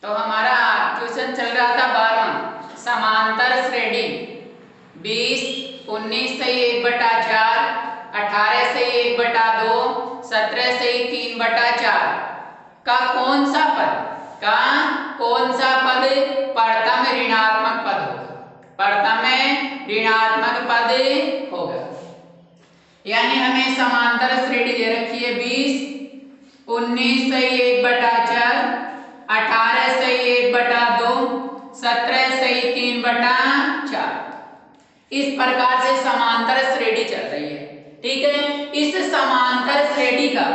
तो हमारा क्वेश्चन चल रहा था 12वां, समांतर श्रेणी 20, 19 से 1/4, 18 से 1/2, 17 से 3/4 का कौन सा पद प्रथम ऋणात्मक पद होगा? प्रथम ऋणात्मक पद होगा। यानी हमें समांतर श्रेणी दे रखी है 20, 19 से 1/4, 18 से 1/2, 17 से 3/4। इस प्रकार से समांतर श्रेणी चल रही है। ठीक है, इस समांतर श्रेणी का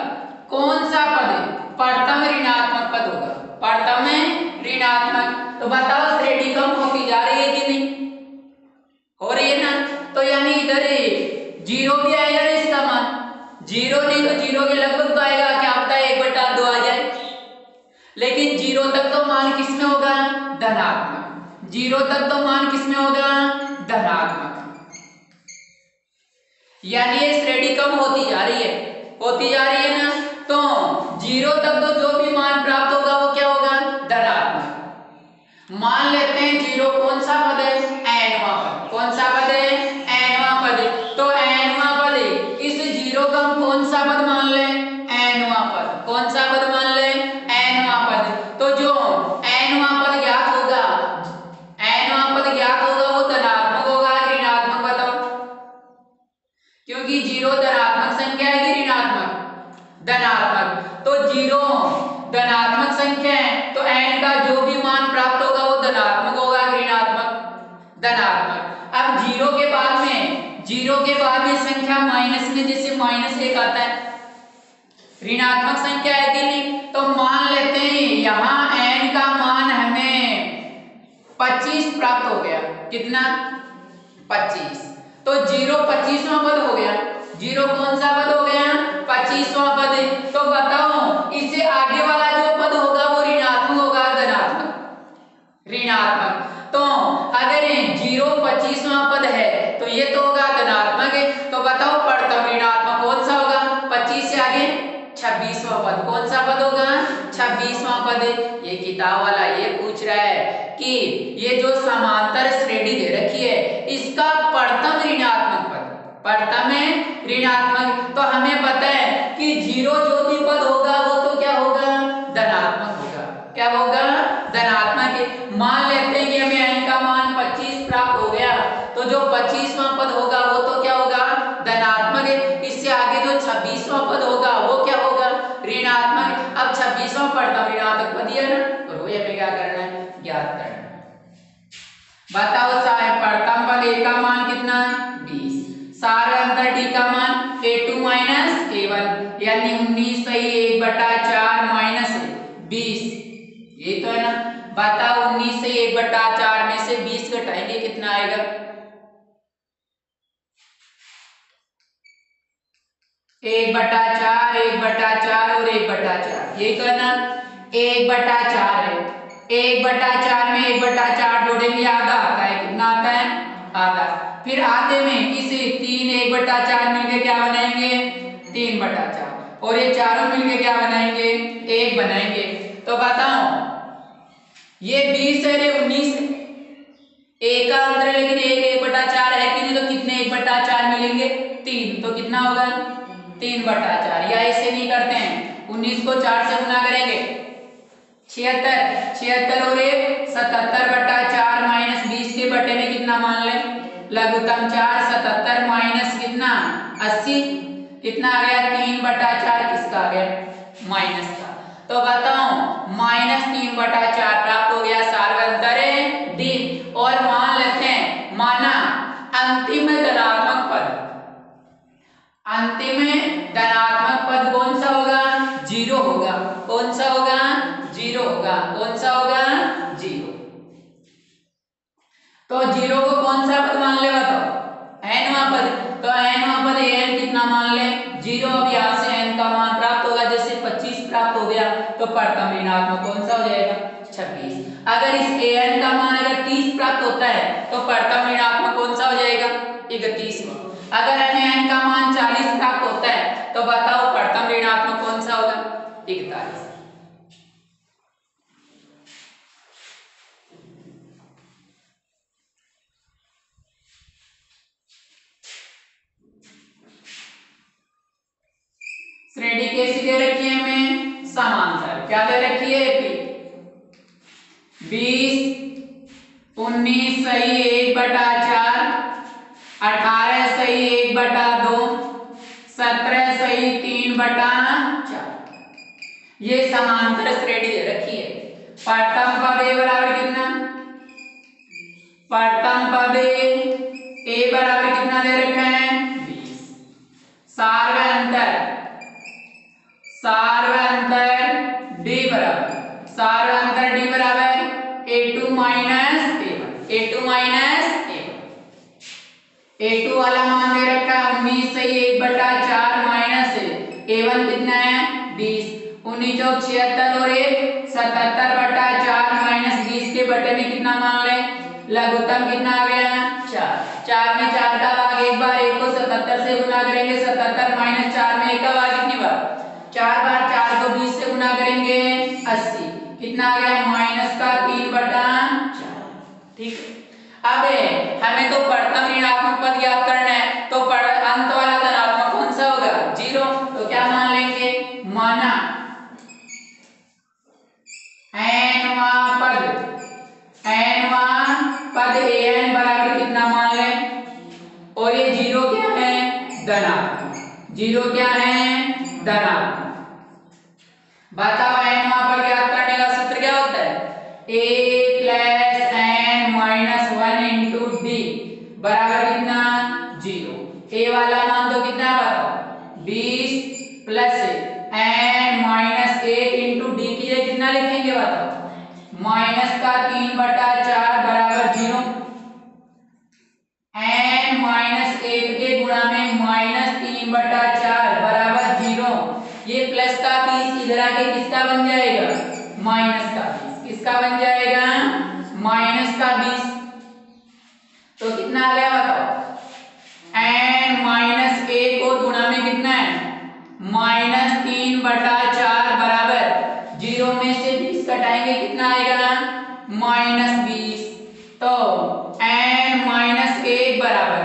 कौन सा पद प्रथम ऋणात्मक पद होगा? प्रथम ऋणात्मक। तो बताओ श्रेणी कम होती जा रही है कि नहीं हो रही है ना? तो यानी इधर 0 भी आएगा ना, इसका मान 0 नहीं तो 0 के लगभग तो आएगा, क्या पता 1/2 आ जाए। लेकिन 0 तक तो मान किसमें होगा? धनात्मक। 0 तक तो मान किसमें होगा? धनात्मक। यानी ये श्रेणी कम होती जा रही है ना। तो 0 तक तो जो भी मान प्राप्त होगा वो क्या होगा? धनात्मक। मान लेते हैं 0 कौन सा पद है? nवां पद। कौन सा पद है? nवां पद। तो nवां पद, इस 0 का हम कौन सा पद मान ले? nवां पद। कौन सा पद मान ले? nवां पद। तो जो nवां पद ज्ञात होगा वो धनात्मक होगा ऋणात्मक? बताओ, क्योंकि 0 धनात्मक संख्या है कि ऋणात्मक? धनात्मक। तो 0 धनात्मक संख्या है तो n का जो भी मान प्राप्त होगा वो धनात्मक होगा ऋणात्मक? धनात्मक। अब 0 के बाद में संख्या माइनस में, जैसे -1 आता है, ऋणात्मक संख्या है कि नहीं? तो मान लेते हैं यहां n का मान हमें 25 प्राप्त हो गया। कितना? 25। तो 0 25वां पद हो गया। 0 कौन सा पद हो गया? 25वां पद। तो बताओ इससे आगे वाला जो पद होगा वो ऋणात्मक होगा धनात्मक? ऋणात्मक। तो अगर 0 25वां पद है तो ये तो होगा धनात्मक है। तो बताओ प्रथम ऋणात्मक कौन सा होगा? 25 से आगे 26वां पद। कौन सा पद होगा? 26वां पद। ये किताब वाला ये पूछ रहा है कि ये जो समांतर श्रेणी दे रखी है इसका प्रथम ऋणात्मक पद, प्रथम ऋणात्मक। तो हमें पता है कि 0 जो भी पद होगा वो तो क्या होगा? धनात्मक होगा। क्या होगा? धनात्मक। मान लेते हैं कि हमें n का मान 25 प्राप्त हो गया, तो जो 25वां पद होगा वो तो क्या होगा? धनात्मक है। इससे आगे जो 26वां पद होगा वो क्या होगा? ऋणात्मक। अब 26वां प्रथम ऋणात्मक पद है ना, तो वो हमें क्या करना है? ज्ञात करना है। बताओ साहब, प्रथम पद a का मान कितना? 20। सारांतर d का मान a2 a1, यानी 19 सही 1/4 माइनस 20। ये तो है ना। बताओ 19 से 1/4 में से 20 घटाएंगे कितना आएगा? 1/4, 1/4 और 1/4। ये तो है ना। 1/4 है। 1/4 में 1/4 जोड़ेंगे आधा आता है। कितना आता है? आधा। फिर आधे में इसे 3 1/4 मिलके क्या बनाएंगे? 3/4। और ये चारों मिलके क्या बनाएंगे? 1 बनाएंगे। तो बताओ ये 20 है, ये 19 है। 1 का अंतर है लेकिन 1/4 है कि नहीं? तो कितने 1/4 मिलेंगे? 3। तो कितना होगा? 3/4। या ऐसे नहीं करते हैं, 19 को 4 से गुना करेंगे 76 और 1 77/4 माइनस 20 के बटे में कितना मान ले? लघुत्तम 4। 77 माइनस कितना? 80। कितना आ गया? 3/4। किसका आ गया? माइनस का। तो बताओ -3/4 प्राप्त हो गया सार्वंतर d। और मान लेते हैं, माना अंतिम धनात्मक पद, अंतिम धनात्मक पद कौन सा होगा? 0 होगा। कौन सा होगा? 0 होगा। कौन सा होगा? 0। तो 0 को कौन सा पद मान ले? बताओ, nवां पद। तो nवां पद n कितना मान ले? 0। अब यहां से n का मान प्राप्त होगा, जैसे 25 प्राप्त हो गया तो प्रथम ऋणात्मक कौन सा हो जाएगा? 26। अगर इस an का मान अगर 30 प्राप्त होता है तो प्रथम ऋणात्मक कौन सा हो जाएगा? 31वां। अगर हमें n का मान 40 प्राप्त होता है तो बताओ प्रथम ऋणात्मक कौन सा होगा? 41। समांतर क्या दे रखी है पी 20 19 सही 1/4 18 सही 1/2 17 सही 3/4 ये समांतर श्रेणी दे रखी है। प्रथम पद ए बराबर कितना प्रथम पद ए बराबर कितना दे रखा है 20 सार्वअंतर डी बराबर सार्वअंतर डी बराबर a2 माइनस a1 a2 वाला मान दे रखा है 19 से 1/4 माइनस a1 कितना है 20 19 चौक 76 और 1 77/4 माइनस 20 के बटे में कितना मान ले लघुत्तम कितना आ गया 4 में 4 का भाग एक बार 1 को 77 से गुना करेंगे 77 माइनस 4 में 1 का भाग कितनी बार 4 बार 4 को 20 से गुना करेंगे 80 कितना आ गया माइनस का 3/4 ठीक है। अब हमें तो प्रथम ऋणात्मक पद ज्ञात करना है तो अंत वाला धनात्मक कौन सा होगा 0 तो क्या मान लेंगे माना पद an बराबर कितना मान ले और ये 0 क्या है धनात्मक 0 क्या है धनात्मक। बताओ n वहां पर ज्ञात करने का सूत्र क्या होता है a plus n minus 1 into d बराबर कितना 0 a वाला मान तो कितना बताओ 20 plus n minus 1 into d की जगह कितना लिखेंगे बताओ माइनस का 3/4 बराबर 0 n माइनस 1 के गुणा में माइनस 3/4 बराबर 0 ये प्लस का 20 इधर आके किसका बन जाएगा माइनस का 20 किसका बन जाएगा माइनस का 20 तो कितना आ गया बताओ n माइनस 1 को गुणा में कितना है माइनस 3/4 बराबर 0 में से 20 घटाएंगे कितना आएगा माइनस 20 तो n माइनस 1 बराबर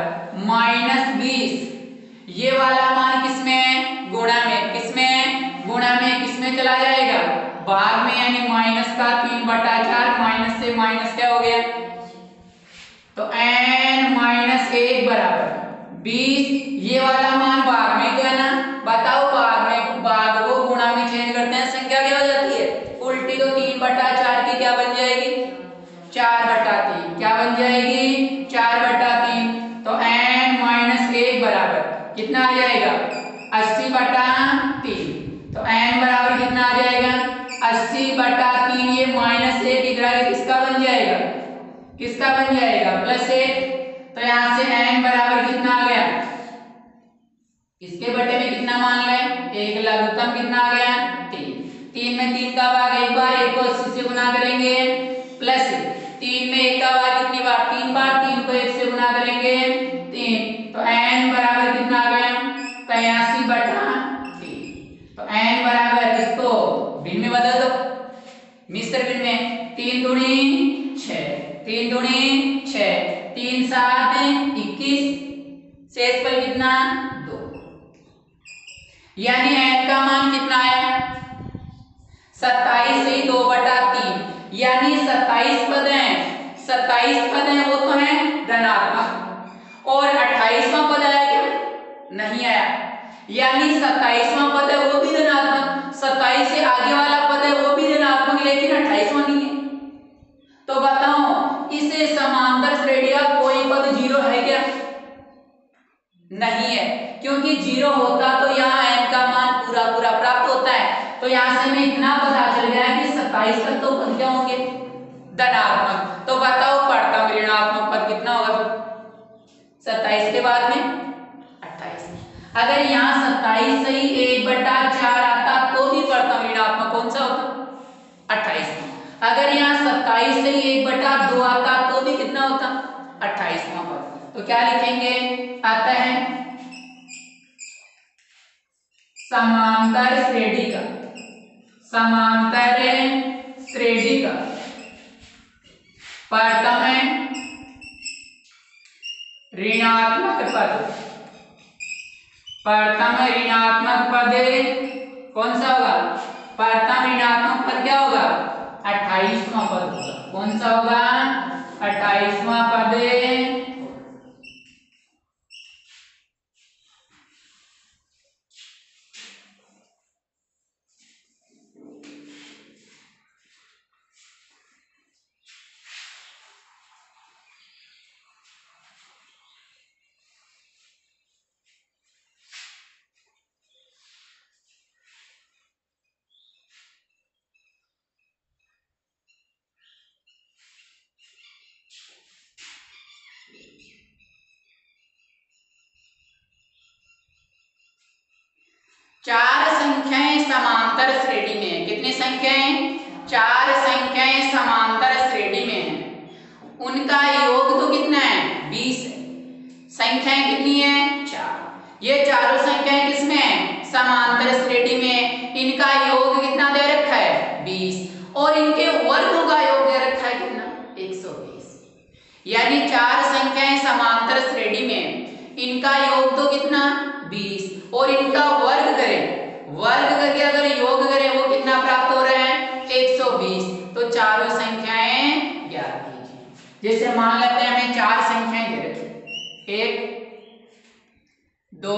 माइनस 20 ये वाला मान किसमें गुणा में किसमें चला जाएगा भाग में यानी माइनस का 3/4 माइनस से माइनस क्या हो गया तो n माइनस 1 बराबर 20 ये वाला मान भाग में क्या ना बताओ भाग को गुणा में चेंज करते हैं संख्या क्या हो जाती है उल्टी तो 3/4 की क्या बन जाएगी 4/3 क्या बन जाएगी 4/3 तो n माइनस 1 बराबर कितना आ जाएगा 80/3 तो n बराबर कितना आ जाएगा 80/3 ये माइनस 1 इधर किसका बन जाएगा प्लस 1 तो यहाँ से n बराबर कितना आ गया इसके बटे में कितना मान लें एक लघुत्तम कितना आ गया 3 में 3 का भाग एक बार 1 को 80 से गुना करेंगे प्लस 3 में 1 का भाग कितनी बार 3 बार 3 को 1 से गुना करेंगे 3 तो n बराबर कितना आ गया 83/3 तो n बराबर इसको भिन्न में बदल दो मिश्र भिन्न में 3 दूनी 6 3 दूनी 6 3 7 21 शेष पर कितना 2 यानी n का मान कितना है 27 से 2/3 यानी 27 पद हैं वो तो है धनात्मक और 28वां पद आया क्या नहीं आया यानी 27वां पद है वो भी धनात्मक 27 से आगे वाला पद है वो भी धनात्मक लेकिन 28वां नहीं है तो बताओ इसे समांतर श्रेणी का कोई पद 0 है क्या नहीं है क्योंकि 0 होता तो यहाँ n का मान पूरा प्राप्त होता है तो यहाँ से हमें इतना पता चल गया है कि 27 तक तो पद क्या होंगे धनात्मक तो बताओ प्रथम ऋणात्मक पद कितना होगा 27 के बाद में 28 अगर यहाँ 27 से ही 1/4 आता तो भी प्रथम ऋणात्मक कौन सा होता 28 अगर यहाँ 27 से ही 1/2 आता तो भी कितना होता 28वां पद तो क्या लिखेंगे आता है समांतर श्रेणी का प्रथम ऋणात्मक पद कौन सा होगा प्रथम ऋणात्मक पद क्या होगा? 28वां पद होगा। कौन सा होगा? 28वां पद। 4 संख्याएं समांतर श्रेणी में है। कितनी संख्याएं? 4 संख्याएं समांतर श्रेणी में है। उनका योग तो कितना है? 20 है। संख्याएं कितनी है? 4। ये चारों संख्याएं किसमें है? समांतर श्रेणी में। इनका योग कितना दे रखा है? 20। और इनके वर्गों का योग दे रखा है कितना? 120। यानी 4 संख्याएं समांतर श्रेणी में, इनका योग तो कितना? 20। और इनका वर्ग करें, वर्ग करके अगर योग करें वो कितना प्राप्त हो रहा है? 120। तो चारों संख्याएं ज्ञात कीजिए। जैसे मान लेते हैं हमें 4 संख्याएं दे रखी, 1 2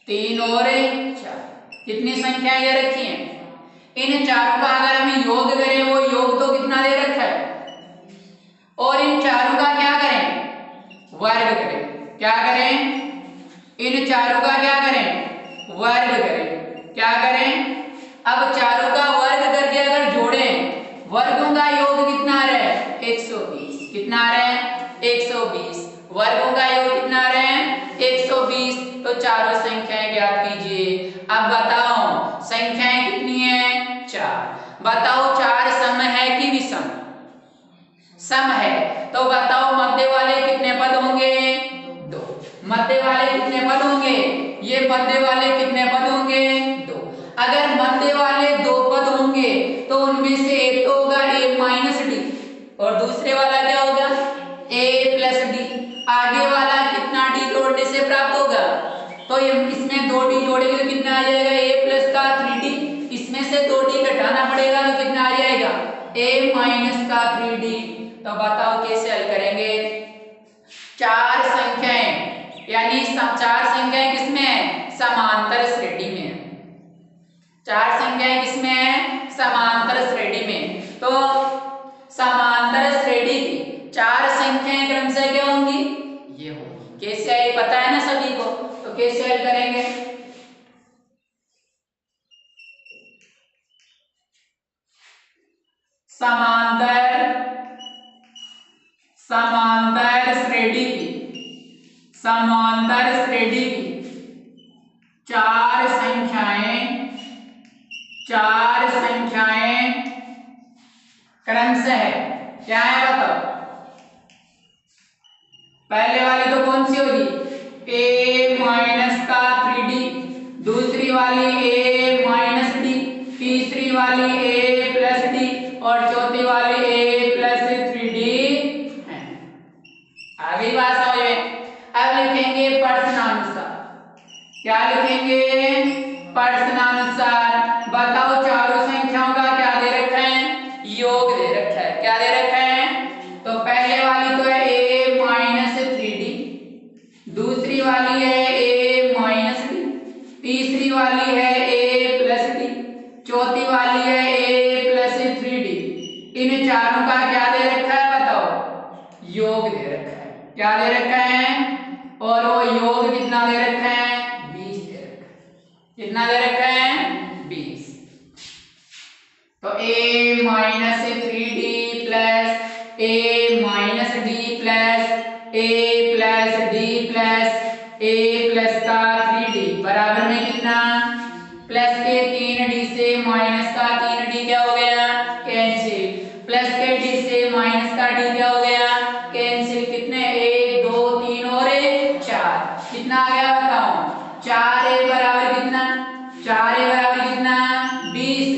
3 और 4। कितनी संख्याएं दे रखी हैं? इन चारों का अगर हमें योग करें वो योग तो कितना दे रखा है? और इन चारों का क्या करें? वर्ग करें। क्या करें? इन चारों का क्या करें? वर्ग करें। क्या करें? अब चारों का वर्ग करके अगर जोड़ें, वर्गों का योग कितना आ रहा है? 120। कितना आ रहा है? 120। वर्गों का योग कितना आ रहा है? 120। तो चारों संख्याएं ज्ञात कीजिए। अब बताओ संख्याएं कितनी है? 4। बताओ 4 सम है कि विषम? सम है। तो बताओ मध्य वाले कितने पद होंगे? 2। मध्य वाले कितने पद होंगे? ये मध्य वाले कितने पद होंगे? 2। अगर मध्य वाले 2 पद होंगे तो उनमें से एक तो होगा a माइनस डी और दूसरे वाला क्या होगा? a plus D. आगे वाला कितना डी जोड़ने से प्राप्त होगा? तो इसमें 2 डी जोड़ेंगे तो कितना आ जाएगा? a प्लस का 3d। इसमें से 2 डी घटाना पड़ेगा तो कितना आ जाएगा? a माइनस का 3d। तो बताओ कैसे हल करेंगे? 4 संख्याएं, यानी 4 संख्याएं किसमें है? समांतर श्रेणी में। 4 संख्याएं किसमें है? समांतर श्रेणी में। तो समांतर श्रेणी की 4 संख्याएं क्रमशः क्या होंगी? ये होंगी। कैसे है ये पता है ना सभी को? तो कैसे हल करेंगे? समांतर श्रेणी की, समांतर श्रेणी की 4 संख्याएं क्रमशः है। क्या है बताओ? पहले वाली तो कौन सी होगी? a माइनस का 3d, दूसरी वाली a माइनस डी, तीसरी वाली a प्लस डी और चौथी वाली a प्लस 3d है। अभी बात समझ में। अब लिखेंगे प्रश्नानुसार। क्या लिखेंगे? प्रश्नानुसार। बताओ चारों संख्याओं का क्या दे रखा है? योग दे रखा है। क्या दे रखा है? तो पहले वाली तो है a माइनस 3d, दूसरी वाली है a माइनस डी, तीसरी वाली है a प्लस डी, चौथी वाली है a प्लस 3d। इन चारों का क्या दे रखा है बताओ? योग दे रखा है। क्या दे रखा है? और वो योग कितना दे रखा है? 20 दे रखा है। कितना दे रखा है? 20। तो a minus 3d plus a minus D plus a plus D plus a plus का 3d बराबर में कितना? प्लस के 3d से माइनस का 3d क्या हो गया? कैंसिल। प्लस के d से माइनस का d क्या हो गया? कैंसिल। कितने? 1 2 3 और 4। कितना आ गया बताओ? 4a बराबर कितना? 4a बराबर कितना? 20।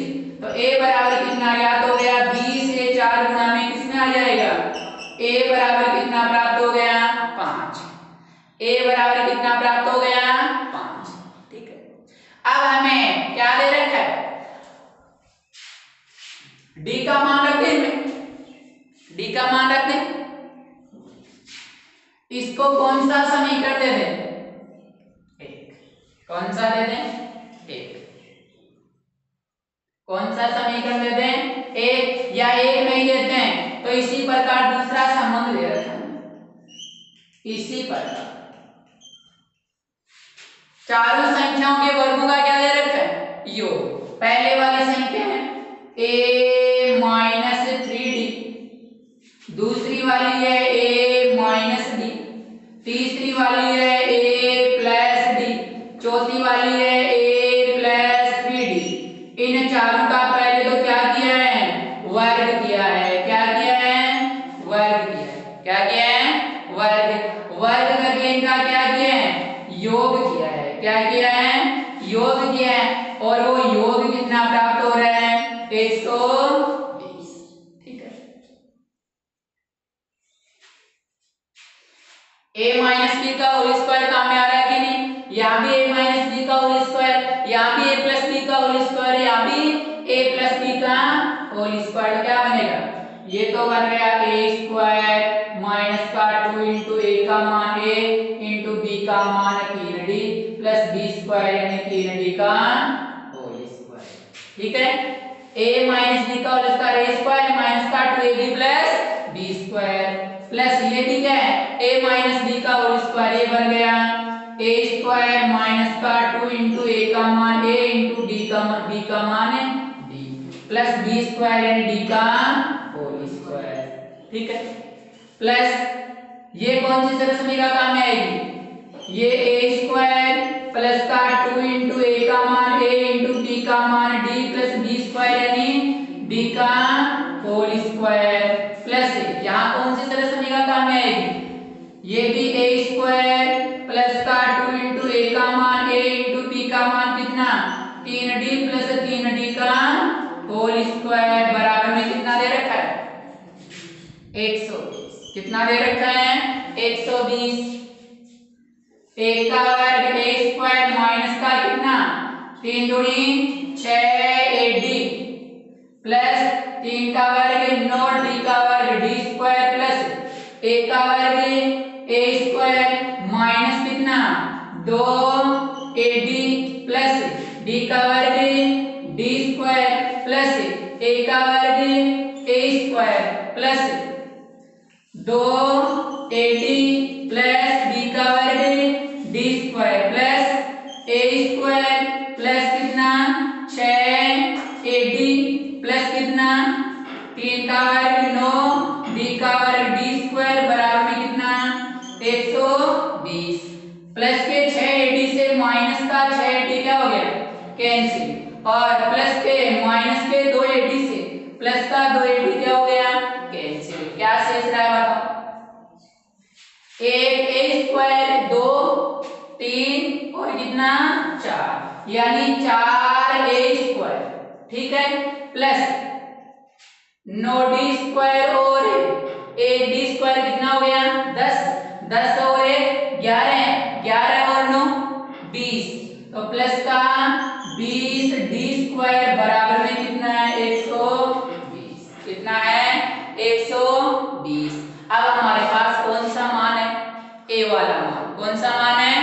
तो a बराबर कितना ज्ञात हो गया? 20 से 4 गुणा में किसमें आ जाएगा? a बराबर कितना प्राप्त हो गया? 5। a बराबर कितना प्राप्त हो गया? 5। ठीक है। अब हमें क्या दे रखा है? डी का मान रख दें, डी का मान रख दें। इसको कौन सा समीकरण दे दें? एक। कौन सा दे दें? एक। कौन सा समीकरण दे दें? एक, या एक नहीं देते हैं तो इसी प्रकार दूसरा संबंध दे रखा है, इसी प्रकार चारों संख्याओं के वर्गों का क्या दे रखा है? योग। पहले वाली संख्या है a माइनस 3d, दूसरी वाली है a माइनस d, तीसरी वाली है a प्लस d, चौथी वाली है a प्लस 3d। इन चारों का पहले तो क्या किया है? वर्ग किया है। क्या किया है? वर्ग किया है। क्या किया है? वर्ग। वर्ग करके इनका क्या किया है? योग किया है। क्या किया है? योग किया है। और वो योग कितना प्राप्त हो रहा है? 120। ठीक है। a माइनस बी का होल स्क्वायर काम में आ रहा है कि नहीं? यहाँ भी a माइनस बी का होल स्क्वायर, यहाँ भी a प्लस बी का होल स्क्वायर, यहाँ भी a प्लस बी का होल स्क्वायर। क्या बनेगा? ये तो बन गया a स्क्वायर माइनस का 2 इंटू a का मान a इंटू b का मान 3d प्लस b स्क्वायर यानी 3d का होल स्क्वायर। ठीक है। a माइनस b का whole square a square minus का 2ab plus b square plus ये भी क्या है? a माइनस b का होल स्क्वायर, ये बन गया a स्क्वायर माइनस का 2 इंटू a का मान a इंटू d का मान b का मान d प्लस b स्क्वायर यानी d का होल स्क्वायर। ठीक है। प्लस ये कौन सी सरल समीकरण काम में आएगी? ये a स्क्वायर प्लस का 2 इंटू a का मान a इंटू b का मान d प्लस b स्क्वायर यानी d का होल स्क्वायर प्लस यहाँ कौन सी सरल समीकरण काम में आएगी? ये भी a स्क्वायर प्लस का 2 इंटू a का मान a इंटू b का मान कितना? 3d प्लस 3d का होल स्क्वायर बराबर में कितना दे रखा है? 120। कितना दे रखा है? 120। a का वर्ग a स्क्वायर माइनस का कितना? 3 दूनी 6ad प्लस 3 का वर्ग 9d का वर्ग d स्क्वायर प्लस a का वर्ग a स्क्वायर माइनस कितना? 2ad प्लस d का वर्ग d स्क्वायर प्लस a का वर्ग a square plus 2ad plus b का वर्ग d square plus a square plus कितना? 6ad प्लस कितना? 3 का वर्ग 9 d का वर्ग d स्क्वायर बराबर में कितना? 120 प्लस के 6ad से माइनस का 6ad क्या हो गया? कैंसिल। और प्लस के माइनस के 2ad से प्लस का 2ad क्या हो गया? कैंसिल। क्या शेष रहा है बताओ? एक a स्क्वायर 2 3 और कितना? 4 यानी 4a स्क्वायर। ठीक है। प्लस 9d स्क्वायर और ad स्क्वायर कितना हो गया? 10 10 और 11 11 और 9 20 तो प्लस का 20d स्क्वायर बराबर में कितना है? 120। कितना है? 120। अब हमारे पास कौन सा मान है? a वाला मान। कौन सा मान है?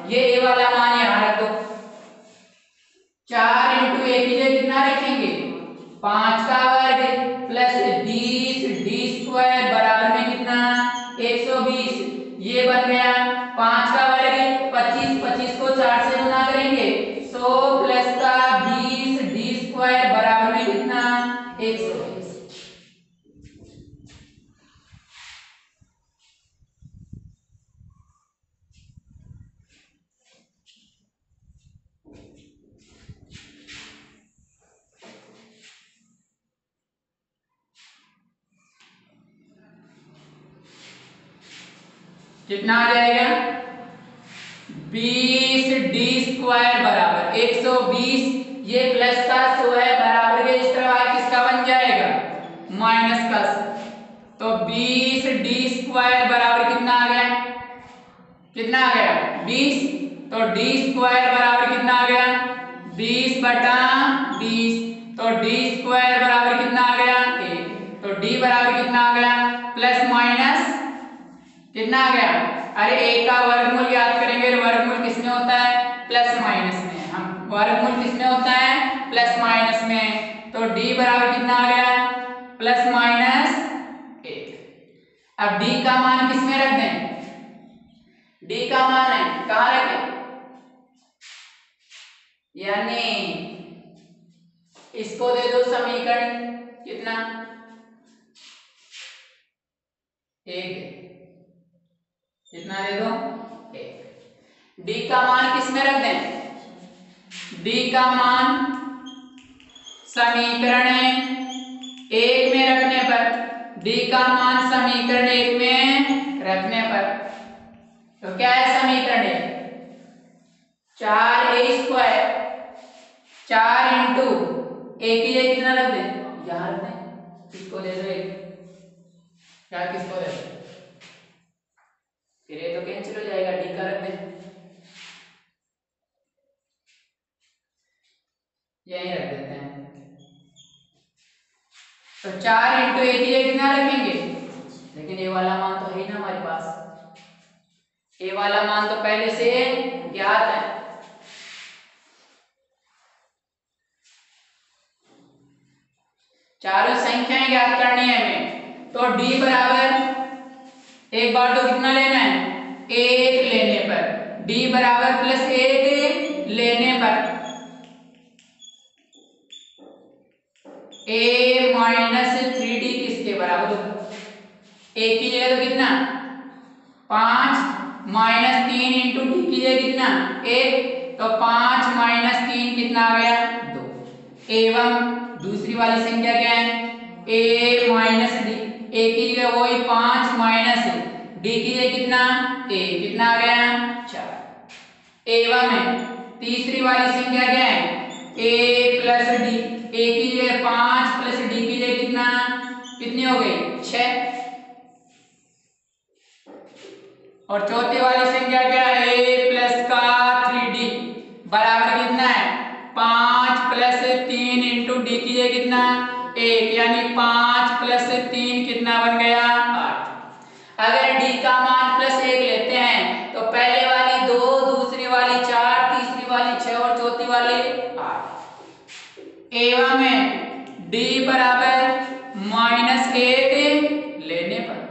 ये a वाला मान यहाँ रख दो। 4 इंटू a की जगह कितना रखेंगे? 5 का वर्ग प्लस 20d स्क्वायर बराबर में कितना? 120। ये बन गया 5 का वर्ग 25 25 को 4 से गुना करेंगे 100 प्लस का 20d स्क्वायर बराबर में कितना? 120। कितना आ जाएगा? 20d स्क्वायर बराबर 120। ये प्लस का 100 है बराबर के इस तरह किसका बन जाएगा? माइनस का 100। तो 20d स्क्वायर बराबर कितना आ गया? कितना आ गया? 20। तो d स्क्वायर बराबर कितना आ गया? 20 बटा 20। तो d स्क्वायर बराबर कितना आ गया? डी बराबर कितना आ गया, प्लस माइनस कितना आ गया, अरे ए का वर्गमूल याद करेंगे, वर्गमूल किसमें होता है, प्लस माइनस में, हम वर्गमूल किसमें होता है, प्लस माइनस में, तो डी बराबर कितना आ गया, प्लस माइनस 1। अब डी का मान किसमें रख दें, डी का मान है कहाँ रखें, यानी इसको दे दो समीकरण कितना, 1, कितना दे दो 1। डी का मान किसमें रख दें, डी का मान समीकरण 1 में रखने पर, डी का मान समीकरण 1 में रखने पर, तो क्या है समीकरण 1, 4a², 4 इंटू ए की जगह कितना रख दें, यहां रख दें, किसको दे दो 1, क्या किसको दे दो, फिर ये तो कैंसिल हो जाएगा, डी का रख दें, यही रख देते हैं, तो 4 इंटू ए की जगह कितना रखेंगे, लेकिन ए वाला मान तो है ही ना हमारे पास, ए वाला मान तो पहले से ज्ञात है, चारों संख्याएं ज्ञात करनी है हमें, तो डी बराबर एक बार तो कितना लेना है, 1 लेने पर, डी बराबर प्लस 1 लेने पर, a माइनस 3d किसके बराबर होगा, a की जगह तो कितना 5 माइनस 3 इंटू डी की जगह कितना 1, तो 5 माइनस 3 कितना आ गया 2, एवं दूसरी वाली संख्या क्या है, a माइनस डी, a की जगह वही 5 माइनस डी की जगह कितना a, कितना आ गया 4, एवं तीसरी वाली संख्या क्या है a प्लस डी, a की जगह 5 प्लस डी की जगह कितना, कितनी हो गई 6, और चौथी वाली संख्या क्या है a प्लस का 3d बराबर कितना है 5 प्लस 3 इंटू डी की जगह कितना 1, यानी 5 प्लस 3 कितना बन गया 8। अगर डी का मान प्लस 1 लेते हैं तो पहले वाली 2, दूसरी वाली 4, तीसरी वाली 6 और चौथी वाली 8, एवं में डी बराबर माइनस 1 लेने पर,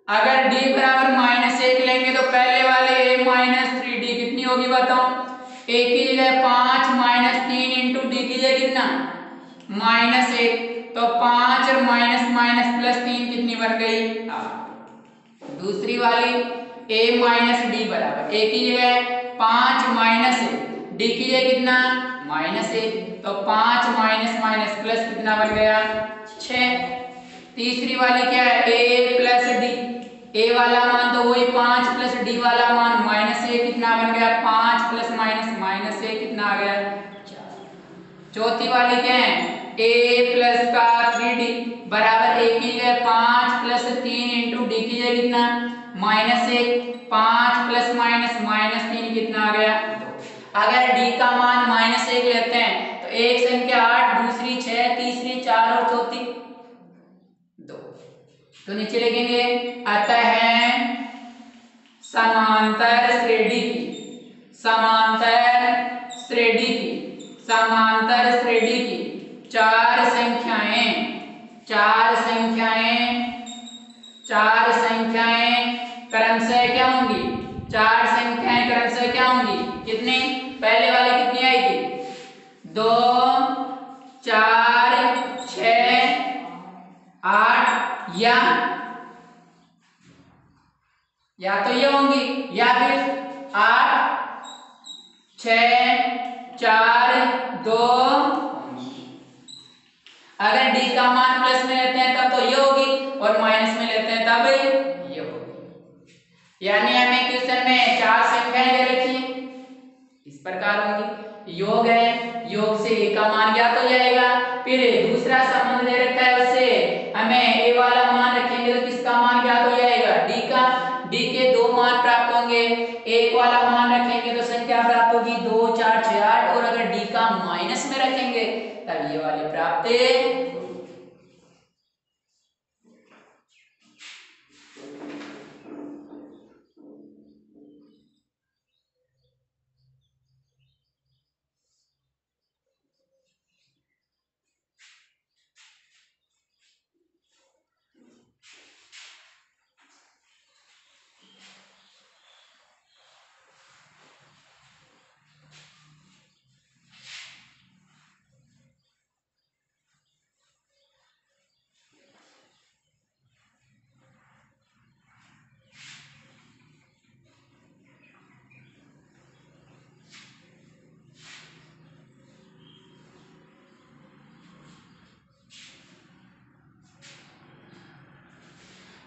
अगर d बराबर -1 लेंगे तो पहले वाले a माइनस 3d कितनी होगी बताओ, a की जगह 5 माइनस 3 इंटू डी की जगह कितना -1, तो 5 और माइनस माइनस प्लस 3 कितनी बन गई 8। दूसरी वाली a माइनस डी बराबर a की जगह 5 माइनस डी की जगह कितना -1, तो 5 माइनस माइनस प्लस कितना बन गया 6। तीसरी वाली क्या है a प्लस डी, a वाला मान तो वही 5 प्लस डी वाला मान -1 कितना बन गया 5 प्लस माइनस -1 कितना आ गया 4। चौथी वाली क्या है a प्लस का 3d बराबर a की जगह 5 प्लस 3 इंटू डी की जगह कितना -1, 5 प्लस माइनस 3 कितना आ गया 2। अगर d का मान -1 लेते हैं तो एक संख्या 8, दूसरी 6, तीसरी 4 और चौथी 2, तो नीचे लिखेंगे अतः समांतर श्रेणी की, समांतर श्रेणी की, समांतर श्रेणी की चार संख्याएं क्रमशः क्या होंगी, चार संख्याएं क्रमशः क्या होंगी, कितनी पहले वाली कितनी आएगी 2, 4, 6, 8 या तो ये होंगी या फिर 8, 6, 4, 2 अगर डी का मान प्लस में लेते हैं तब तो ये होगी और माइनस में लेते हैं तब ये होगी। यानी हमें क्वेश्चन में चार संख्याएं दे रखी है, इस प्रकार होंगी। योग है, योग से ए का मान ज्ञात हो जाएगा। फिर दूसरा संबंध दे रखा है, उससे हमें ए वाला मान रखेंगे तो किसका मान ज्ञात हो जाएगा, डी का। डी के दो मान प्राप्त होंगे, एक वाला मान रखेंगे तो संख्या प्राप्त होगी 2, 4, 6, 8 और अगर डी का माइनस में रखेंगे तब ये वाली प्राप्त होगी।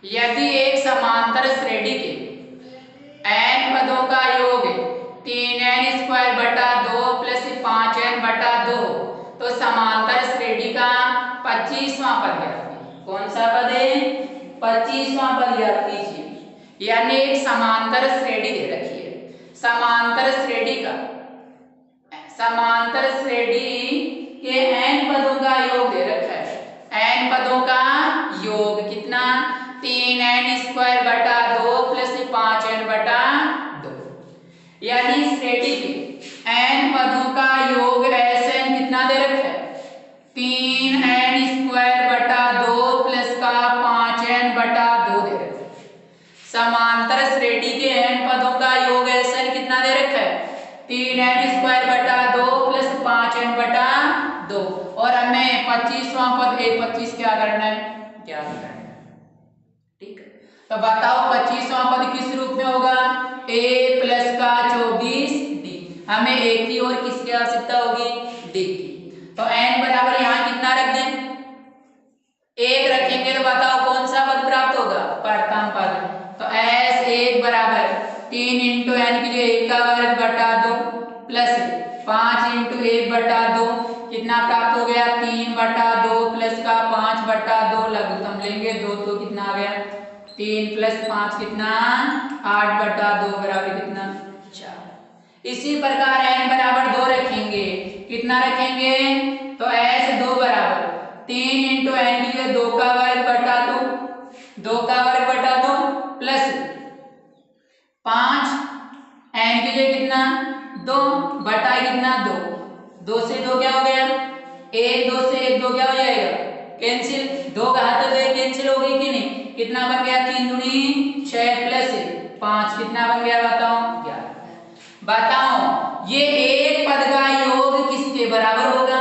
यदि एक समांतर श्रेणी के n पदों का योग 3n स्क्वायर बटा 2 प्लस 5n बटा 2 तो समांतर श्रेणी का 25वां पद ज्ञात कीजिए। कौन सा पद है? 25वां पद ज्ञात कीजिए। यानी एक समांतर श्रेणी दे रखी है, समांतर श्रेणी के n पदों का योग दे रखा है। n पदों का योग कितना? 3n स्क्वायर बटा 2 प्लस 5n बटा 2। यानी श्रेणी के n पदों का योग Sn कितना दे रखा है? 3n स्क्वायर बटा 2 प्लस का 5n बटा 2 दे रखा है। समांतर श्रेणी के n पदों का योग Sn कितना दे रखा है? 3n स्क्वायर बटा 2 प्लस 5n बटा 2। और हमें 25वां पद 25 क्या करना है? ज्ञात करना है। ठीक है, तो बताओ 25वां पद किस रूप में होगा? a प्लस का 24d। हमें a की और किसकी आवश्यकता होगी? d की। तो n बराबर यहाँ कितना रख दें? 1 रखेंगे तो बताओ कौन सा पद प्राप्त होगा? प्रथम पद। तो s1 बराबर 3 इंटू n की जो 1 का वर्ग बटा 2 प्लस 5 इंटू 1 बटा 2 कितना प्राप्त हो गया? 3 बटा 2 प्लस का 5 बटा 2 लघुत्तम लेंगे 2 तो कितना आ गया? 3 प्लस 5 कितना? 8 बटा 2 बराबर कितना? 4। इसी प्रकार n बराबर 2 रखेंगे। कितना रखेंगे? तो s2 बराबर 3 इंटू n की जगह 2 का वर्ग बटा 2 का वर्ग बटा 2 प्लस 5 n की जगह कितना? 2 बटा कितना? 2 से 2 क्या हो गया? 1 2 से 1 2 क्या हो जाएगा? कैंसिल। 2 का हाथ तो 1 कैंसिल हो गई कि नहीं? कितना बन गया? 3 दूनी 6 प्लस 5 कितना बन गया? बताओ 11। बताओ ये एक पद का योग किसके बराबर होगा?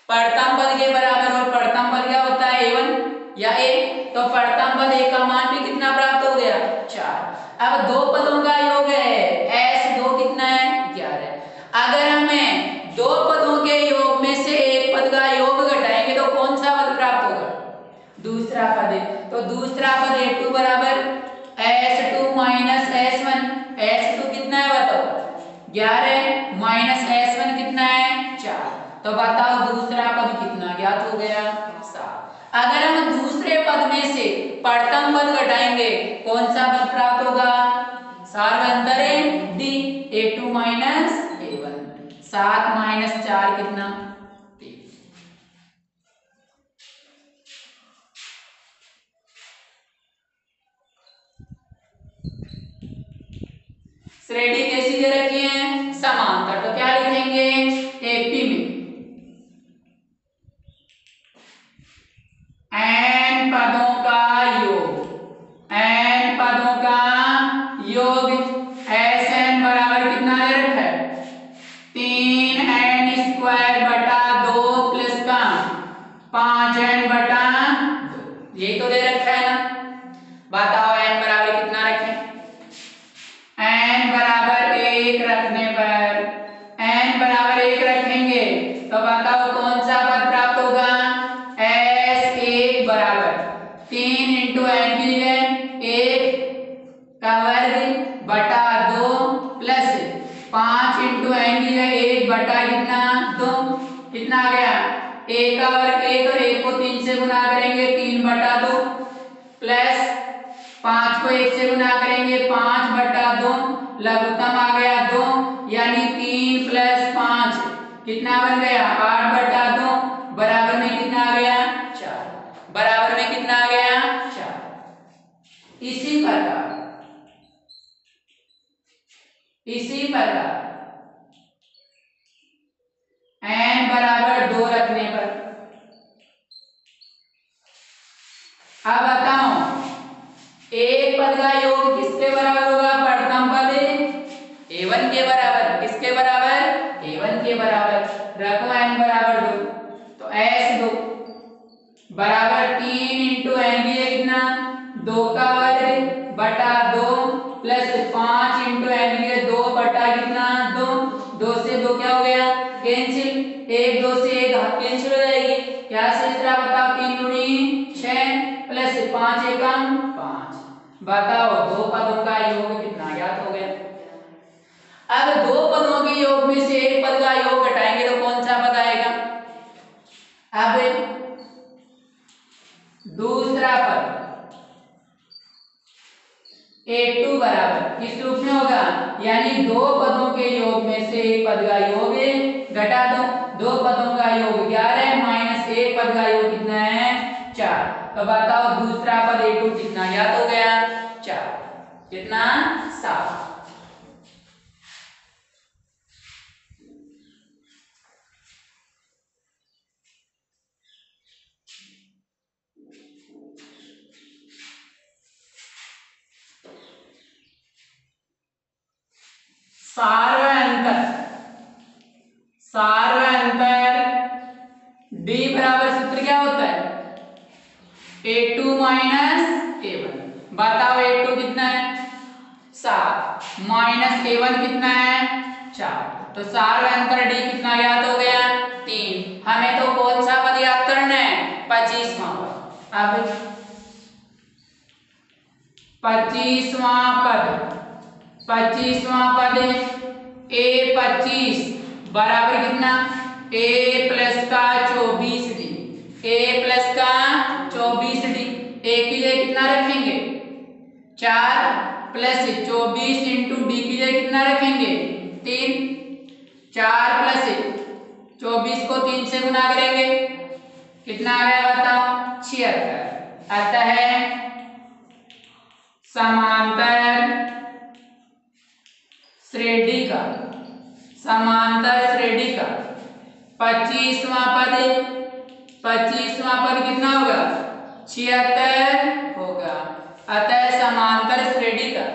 प्रथम पद के बराबर। और प्रथम पद क्या होता है? a1 या a। तो प्रथम पद a का मान भी कितना प्राप्त हो गया? 4। अब दो पदों का योग है s2 कितना है? 11। अगर हमें दो पदों के योग में से एक पद का योग घटाएंगे तो कौन सा पद प्राप्त होगा? दूसरा पद है। तो दूसरा पद a2 बराबर s2 माइनस s1। s2 कितना है बताओ? 11 माइनस s1 कितना है? 4। तो बताओ दूसरा पद कितना ज्ञात हो गया? 7। अगर हम दूसरे पद में से प्रथम पद घटाएंगे कौन सा पद प्राप्त होगा? सार्वंतर d a2 minus a1। 7 minus 4 कितना? 3। श्रेणी कैसी दे रखी है? समांतर। तो क्या लिखेंगे? एपी में n पदों का योग, n पदों का योग Sn बराबर कितना दे रखा है? 3n स्क्वायर बटा 2 प्लस का 5n बटा 2। ये तो दे रखा है ना। बताओ n बराबर कितना रखें? n बराबर 1 रखने पर n बराबर 1 रखेंगे तो बताओ कौन सा पद प्राप्त होगा? s1 बराबर 3 इंटू n की जगह 1 का वर्ग बटा 2 प्लस 5 इंटू n की जगह 1 बटा कितना? 2। कितना आ गया? 1 का वर्ग 1 और 1 को 3 से गुना करेंगे 3 बटा 2 प्लस 5 को 1 से गुना करेंगे 5 बटा 2 लघुत्तम आ गया 2। यानी 3 प्लस 5 कितना बन गया 8/2 बराबर में कितना आ गया 4, बराबर में कितना आ गया 4। इसी प्रकार n बराबर 2 रखने पर अब बताओ एक पद का योग किसके बराबर होगा, प्रथम पद a1 के बराबर, किसके बराबर a1 के बराबर। रखो n बराबर 2 तो s2 बराबर 3 इंटू n भी है कितना 2 का वर्ग बटा 2 प्लस 5 इंटू n भी है 2 बटा कितना 2, 2 से 2 क्या हो गया कैंसिल, 1 2 से 1 कैंसिल हो जाएगी। क्या शेष रहा बताओ 3 दूनी 6 प्लस 5 एकम 5। बताओ दो पदों का योग कितना ज्ञात हो गया। अब दो पदों के योग में से एक पद का योग घटाएंगे तो कौन सा पद आएगा। अब दूसरा पद a2 बराबर किस रूप में होगा, यानी दो पदों के योग में से एक पद का योग घटा दो, दो पदों का योग 11 माइनस एक पद का योग कितना है 4। तो बताओ दूसरा पद a2 कितना ज्ञात हो गया 4, कितना 7। सार्वअंतर d बराबर सूत्र क्या होता है a2 माइनस a1। बताओ a2 कितना है 7 माइनस a1 कितना है 4, तो सार्वअंतर d कितना याद हो गया 3। हमें तो कौन सा पद याद करना है 25वां पद। अब 25वां पद a25 बराबर कितना a प्लस का 24d, a प्लस का 24d, a की जगह कितना रखेंगे 4 प्लस 24 इंटू डी की जगह कितना रखेंगे 3, 4 प्लस 24 को 3 से गुना करेंगे कितना आ गया बताओ 76। अतः समांतर श्रेणी का 25वां पद कितना होगा 76 होगा। अतः समांतर श्रेणी का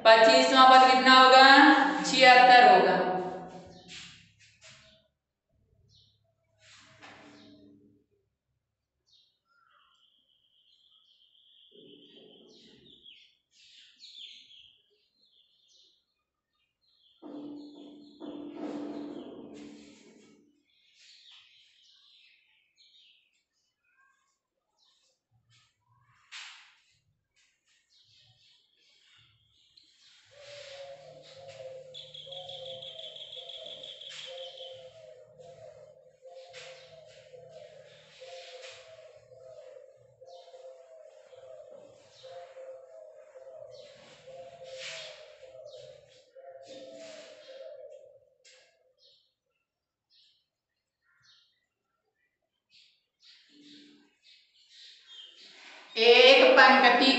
25वां पद कितना होगा 76 होगा। एक पंक्ति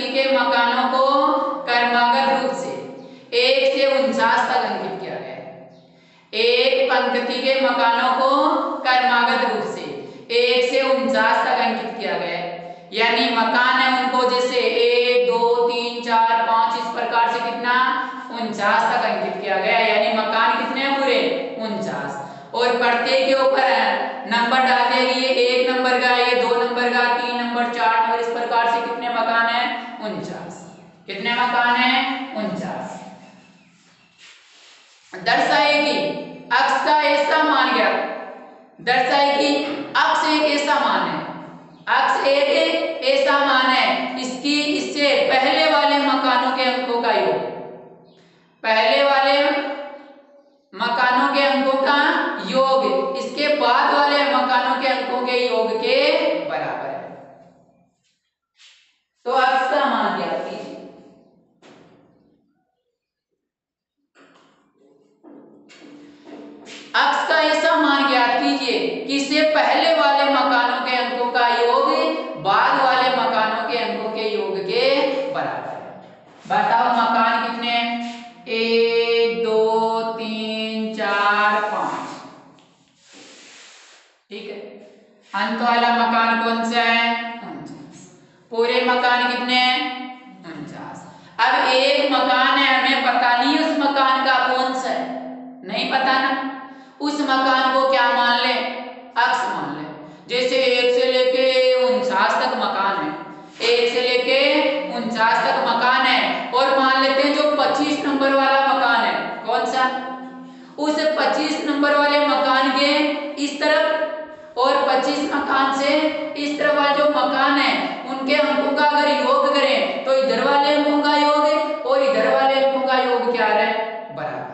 के मकानों को क्रमागत रूप से एक से 49 तक अंकित किया गया है। एक पंक्ति के मकानों को क्रमागत रूप से 1 से 49 तक अंकित किया गया है। यानी मकान है उनको जैसे 1 2 3 4 5 इस प्रकार से कितना 49 तक अंकित किया गया। यानी मकान कितने हैं पूरे 49, और प्रत्येक के ऊपर नंबर डाल दिया कि ये 1 नंबर का, ये 2 नंबर का, 3 नंबर 4 नंबर, इस प्रकार से कितने मकान हैं 49। कितने मकान हैं 49। दर्शाए कि अक्ष का ऐसा मान गया, दर्शाए कि अक्ष एक ऐसा मान है, अक्ष एक ऐसा मान है इससे पहले वाले मकानों के अंकों का योग, पहले वाले मकानों के अंकों का योग इसके बाद वाले मकानों बराबर है। बताओ मकान कितने हैं? 1 2 3 4 5। ठीक है, अंत वाला मकान कौन सा है? 49। पूरे मकान कितने हैं? 49। अब एक मकान है, हमें पता नहीं उस मकान का कौन सा है, नहीं पता ना। उस मकान को क्या मान ले? अक्ष मान ले। जैसे 1 से लेके 49 तक मकान है, 1 से लेके 49 तक मकान है, और मान लेते हैं जो 25 नंबर वाला मकान है, कौन सा? उस 25 नंबर वाले मकान के इस तरफ और 25 मकान से इस तरफ वाले जो मकान है उनके अंकों का अगर योग करें तो इधर वाले अंकों का योग और इधर वाले अंकों का योग क्या आ रहा है? बराबर।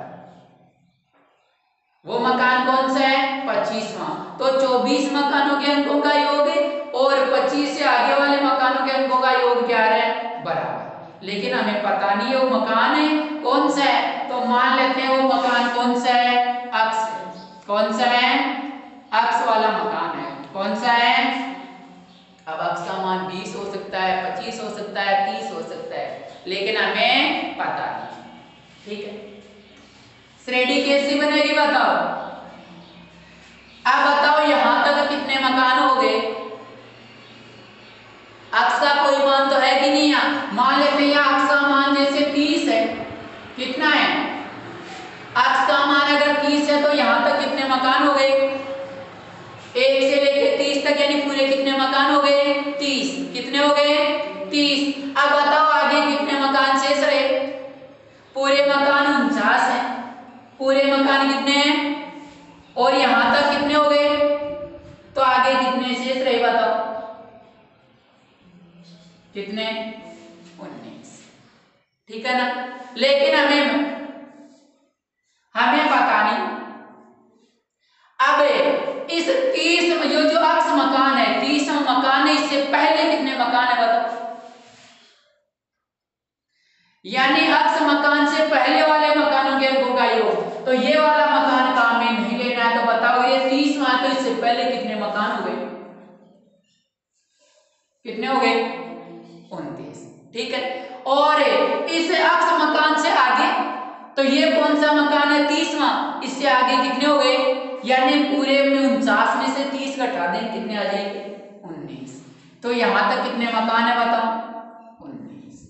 वो मकान कौन सा है? 25वां। तो 24 मकानों के अंकों का योग और 25 से आगे वाले मकानों के अंकों का योग क्या आ रहा है? बराबर। लेकिन हमें पता नहीं है वो मकान है कौन सा है, तो मान लेते हैं वो मकान कौन सा है? अक्ष है। कौन सा है? अक्ष वाला मकान है। कौन सा है? अब अक्ष का मान 20 हो सकता है, 25 हो सकता है, 30 हो सकता है, लेकिन हमें पता नहीं। ठीक है, श्रेणी कैसी बनेगी बताओ। अब बताओ यहां तक कितने मकान हो गए? अक्ष का कोई मान तो है कि नहीं? मान लेते हैं अक्ष का मान जैसे 30 है, कितना है? अक्ष का मान अगर 30 है तो यहां तक कितने मकान हो गए? 1 से लेके 30 तक, यानी पूरे कितने मकान हो गए? 30। कितने हो गए? 30। अब बताओ आगे कितने मकान शेष रहे? पूरे मकान 49 है। पूरे मकान कितने हैं? और यहां तक कितने हो गए? तो आगे कितने शेष रहे बताओ? कितने? 19। ठीक है ना। लेकिन हमें पता नहीं। अब इस 30 में जो अक्ष मकान है, 30 मकान है, इससे पहले कितने मकान है बताओ? यानी अक्ष मकान से पहले वाले मकानों के अंकों का योग। तो ये वाला मकान काम में नहीं लेना है, तो बताओ ये 30वां, तो इससे पहले कितने मकान हो गए? कितने हो गए? 29। ठीक है, और इस अक्ष मकान से आगे, तो ये कौन सा मकान है? 30वां। इससे आगे कितने हो गए? यानी पूरे 49 में से 30 घटा दें, कितने आ जाएंगे? 19। तो यहां तक कितने मकान है बताओ? 19।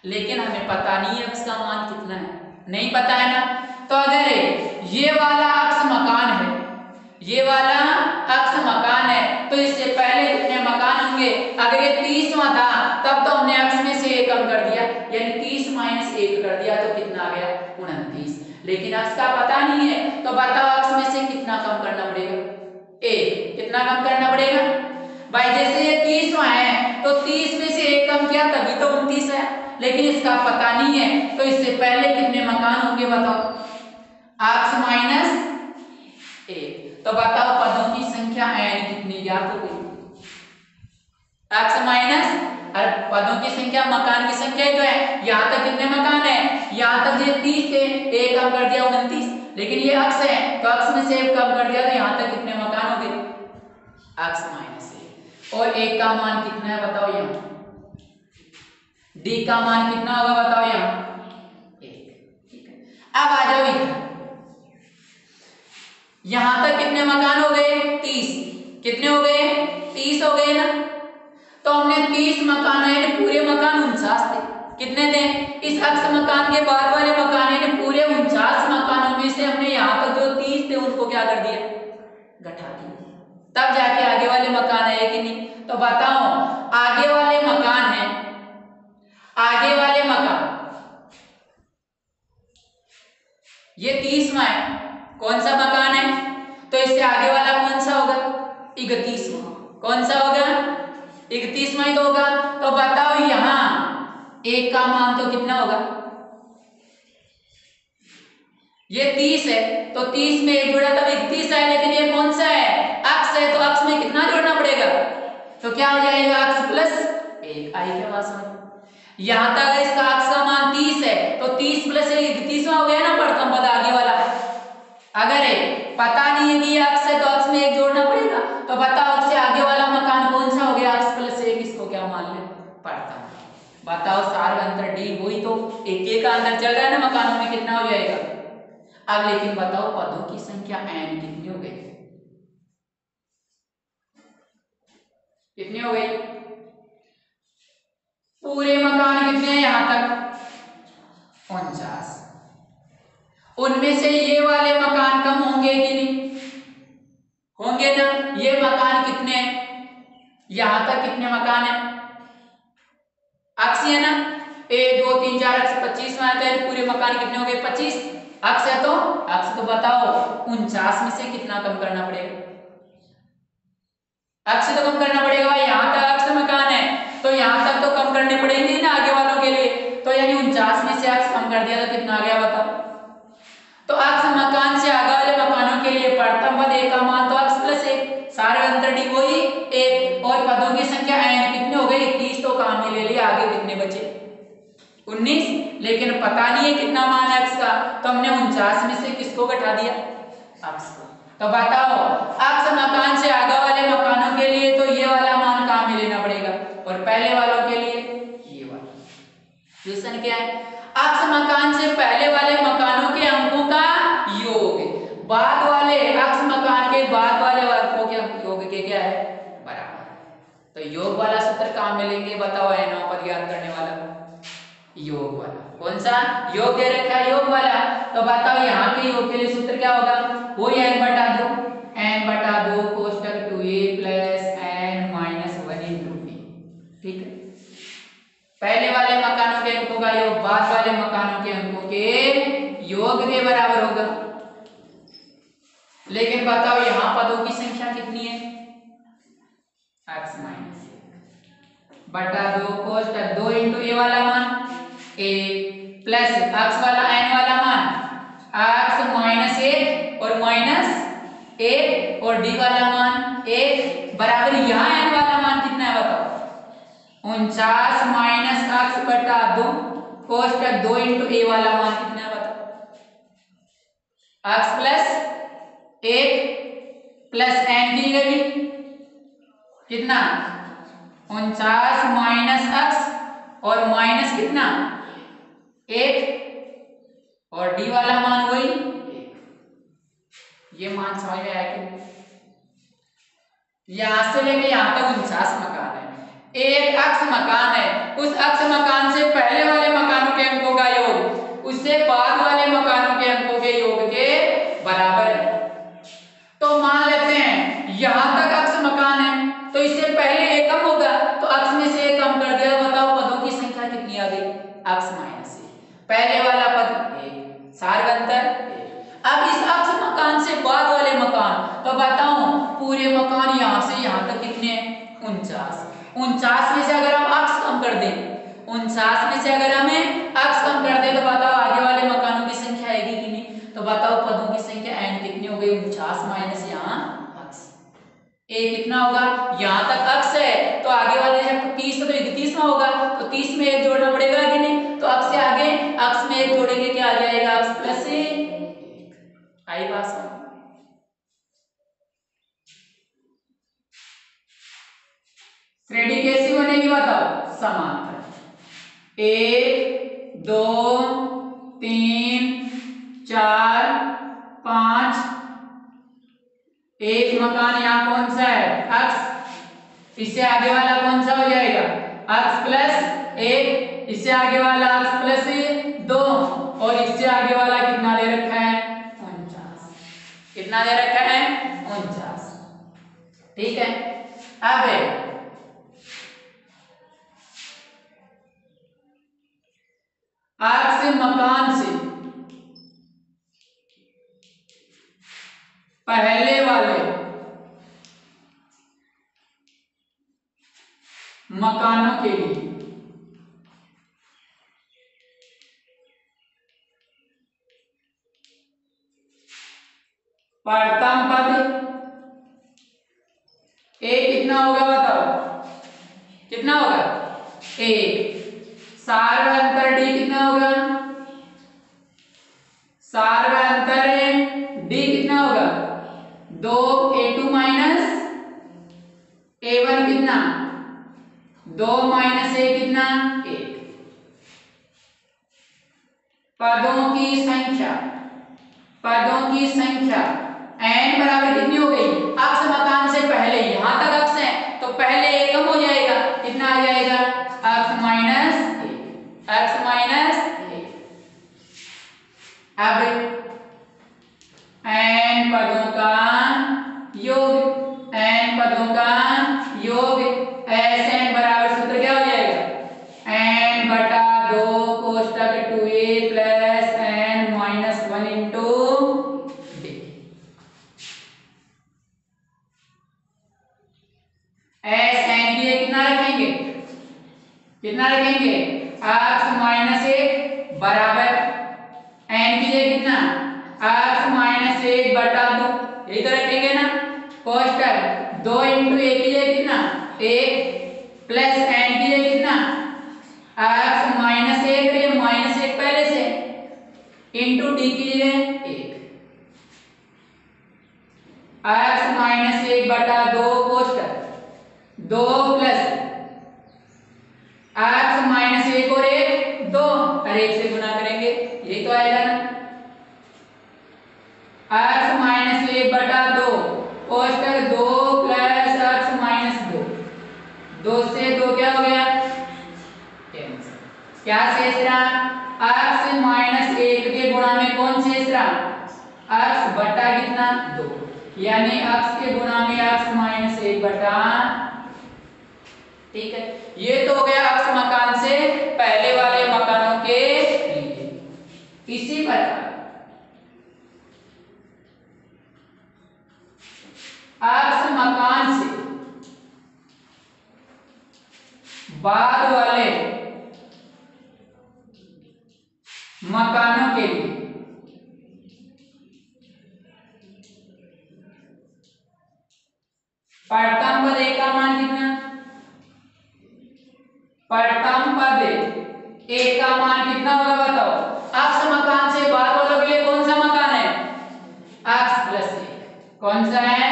लेकिन हमें पता नहीं है अक्ष का मान कितना है, नहीं पता है ना। तो अगर ये वाला अक्ष मकान है, ये वाला अक्ष मकान है, तो इससे पहले कितने मकान होंगे? अगर ये 30वां था तब तो हमने अक्ष में से 1 कम कर दिया, यानी 30 - 1 कर दिया, तो कितना आ गया? 29। लेकिन अक्ष का पता नहीं है, तो बताओ अक्ष में से कितना कम करना पड़ेगा? 1। कितना कम करना पड़ेगा भाई? जैसे ये 30वां है तो 30 में से 1 कम किया तभी तो 29 है, लेकिन इसका पता नहीं है, तो इससे पहले कितने मकान होंगे बताओ? अक्ष - 1। तो बताओ पदों की संख्या n कितनी ज्ञात हो गई? अक्ष माइनस और पदों की संख्या, मकान की संख्या ही तो है। यहां तक कितने मकान है? यहां तक ये 30 थे, 1 कम कर दिया 29, लेकिन ये अक्ष है तो अक्ष में से 1 कम कर दिया, तो यहां तक कितने मकान हो गए? अक्ष -1। और 1 का मान कितना है बताओ? यहाँ d का मान कितना होगा बताओ? यहाँ 1। ठीक है, अब आ जाओ इधर। यहां तक कितने मकान हो गए? 30। कितने हो गए? 30 हो गए ना। तो हमने 30 मकान है, पूरे मकान 49 थे। कितने थे? इस अक्ष मकान के बाद वाले मकान है, पूरे 49 मकानों में से हमने यहां तक जो 30 थे उनको क्या कर दिया? घटा दिया, तब जाके आगे वाले मकान है कि नहीं। तो बताओ आगे वाले मकान है, आगे वाले मकान ये 30वां है, कौन सा मकान है? तो इससे आगे वाला कौन सा होगा? 31वां। कौन सा होगा? 31वां ही तो होगा। तो बताओ यहां 1 का मान तो कितना होगा? ये 30 है, तो 30 में 1 जोड़ा तब 31 है, लेकिन ये कौन सा है? अक्ष है, तो अक्ष में कितना जोड़ना पड़ेगा? तो क्या हो जाएगा? अक्ष प्लस 1। आई क्या बात समझ? यहां तक इसका अक्ष का मान 30 है, तो 30 प्लस 1 31वां हो गया ना प्रथम पद आगे वाला। अगर पता नहीं है कि ये अक्ष है तो अक्ष में 1 जोड़ना पड़ेगा। तो बताओ अक्ष से आगे वाला मकान कौन सा हो गया? अक्ष प्लस 1, इसको क्या मान ले? प्रथम। बताओ सार्वंतर डी हुई तो एक एक का अंदर चल रहा है ना मकानों में, कितना हो जाएगा। अब लेकिन बताओ पदों की संख्या n कितनी हो गई, कितनी हो गई। पूरे मकान कितने हैं यहां तक, 49। उनमें से ये वाले मकान कम होंगे कि नहीं, होंगे ना। ये मकान कितने हैं, यहां तक कितने मकान हैं, अक्स है ना, 1 2 3 4 अक्स 25 में आता है, पूरे मकान कितने हो गए 25 अक्स है। तो अक्स तो बताओ 49 में से कितना कम करना पड़ेगा, अक्स तो कम करना पड़ेगा भाई, यहां तक अक्स मकान है तो यहां तक तो कम करने पड़ेंगे ना आगे वालों के लिए। तो यानी 49 में से अक्स कम कर दिया तो कितना आ गया बताओ। तो अक्स मकान से आगे वाले मकानों के लिए प्रथम पद एक का मान तो अक्स प्लस 1, सारे अंतर डी वही 1, और पदों की संख्या n कितनी हो गई 30, तो काम में ले लिया। आगे कितने बचे 19, लेकिन पता नहीं है कितना मान है अक्स का, तो हमने 49 में से किसको घटा दिया, अक्स को। तो बताओ अक्स मकान से आगे वाले मकानों के लिए तो ये वाला मान काम में लेना पड़ेगा, और पहले वालों के लिए ये वाला। क्वेश्चन क्या है, अक्स मकान से पहले वाले मकानों के अंकों का योग बाद वाले अक्स मकान के बाद वाले अंकों के योग के क्या है, बराबर। तो योग वाला सूत्र काम में लेंगे, बताओ n पद ज्ञात करने वाला योग वाला, कौन सा योग दे रखा है, योग वाला। तो बताओ यहाँ के योग के लिए सूत्र क्या होगा, वो n बटा 2 कोष्टक 2a plus n minus 1 into b, ठीक है। पहले वाले मकानों के अंकों का योग बाद वाले मकानों के अंकों के योग के बराबर होगा। लेकिन बताओ यहां पदों की संख्या कितनी है, x माइनस 1 बटा 2 कोष्टक 2 इंटू ए वाला मान 1 प्लस x वाला n वाला मान x माइनस 1 और माइनस 1 और d वाला मान 1 बराबर यहाँ n वाला मान कितना है बताओ, 49 माइनस x बटा 2 कोष्टक 2 इंटू ए वाला मान कितना है बताओ, x प्लस 1 प्लस n की जगह भी कितना 49 माइनस x और माइनस कितना 1 और d वाला मान वही 1। ये मान समझ में आया कि यहां से लेके यहां तक 49 मकान है, एक अक्ष मकान है, उस अक्ष मकान से पहले वाले मकानों के अंकों का योग उससे बाद वाले मकानों के अंकों के योग के बराबर है। तो मान लेते हैं यहां तक अक्ष मकान है तो इससे पहले एक कम होगा, तो अक्ष में से एक कम कर दिया, बताओ पदों की संख्या कितनी आ गई, अक्ष माइनस 1, पहले वाला पद 1, सार्वंतर 1। अब इस अक्ष मकान से बाद वाले मकान, तो बताओ पूरे मकान यहां से यहां तक कितने हैं 49 में से अगर हम अक्ष कम कर दें, 49 में से अगर हमें अक्ष कम कर दें तो बताओ आगे वाले मकानों की संख्या आएगी कि नहीं। तो बताओ पदों की संख्या n कितनी हो गई, 49 माइनस यहाँ अक्ष, a कितना होगा, यहाँ तक अक्ष है तो आगे वाले जब 30 तो 31 में होगा, तो 30 में 1 जोड़ना पड़ेगा कि नहीं, तो अक्ष से आगे अक्ष में 1 जोड़ेंगे क्या आ जाएगा, अक्ष प्लस 1। आई बात समझ। श्रेणी कैसी बनेगी बताओ, समांतर 1 2 3 4 5, एक मकान यहाँ कौन सा है अक्ष, इससे आगे वाला कौन सा हो जाएगा अक्ष प्लस 1, इससे आगे वाला अक्ष प्लस 2 और इससे आगे वाला कितना दे रखा है 49, कितना दे रखा है 49, ठीक है। अब अक्ष मकान से पहले वाले मकानों के लिए प्रथम पद ए कितना होगा बताओ, कितना होगा 1, सार्वंतर डी कितना होगा, सार्वंतर डी कितना होगा 2 a2 माइनस a1 कितना 2 माइनस 1 कितना 1। पदों की संख्या n बराबर कितनी हो गई, अक्ष मकान से पहले, यहां तक अक्ष है तो पहले एक कम हो जाएगा, कितना आ जाएगा, अक्ष माइनस एक, अक्ष माइनस एक। अब n पदों का योग, n पदों का योग Sn बराबर सूत्र क्या हो जाएगा, n बटा 2 कोष्टक 2a plus n minus 1 into d। Sn के लिए कितना रखेंगे, अक्ष माइनस एक बराबर n के लिए कितना, अक्ष माइनस एक बटा 2, यही तो रखेंगे ना, कोष्टक 2 इंटू ए के लिए कितना, एक प्लस n के लिए कितना, अक्ष माइनस एक, ये माइनस एक पहले से, इंटू डी के लिए एक, अक्ष माइनस एक बटा 2 कोष्टक 2 प्लस अक्ष माइनस एक और एक 2, और एक से गुना करेंगे, यही तो आएगा ना, अक्ष माइनस एक बटा 2 कोष्टक 2 प्लस अक्ष माइनस 2, 2 से 2 क्या हो गया, क्या शेष रहा, अक्ष माइनस एक के गुणा में कौन शेष रहा, अक्ष बटा कितना 2, यानी अक्ष के गुणा में अक्ष माइनस एक बटा, ठीक है, ये तो हो गया अक्ष मकान से पहले वाले मकानों के लिए। इसी प्रकार अक्ष मकान से बाद वाले मकानों के लिए प्रथम पद ए का मान कितना, प्रथम पद ए का मान कितना होगा बताओ, अक्ष मकान से बाद वालों के लिए कौन सा मकान है, अक्ष प्लस एक, कौन सा है,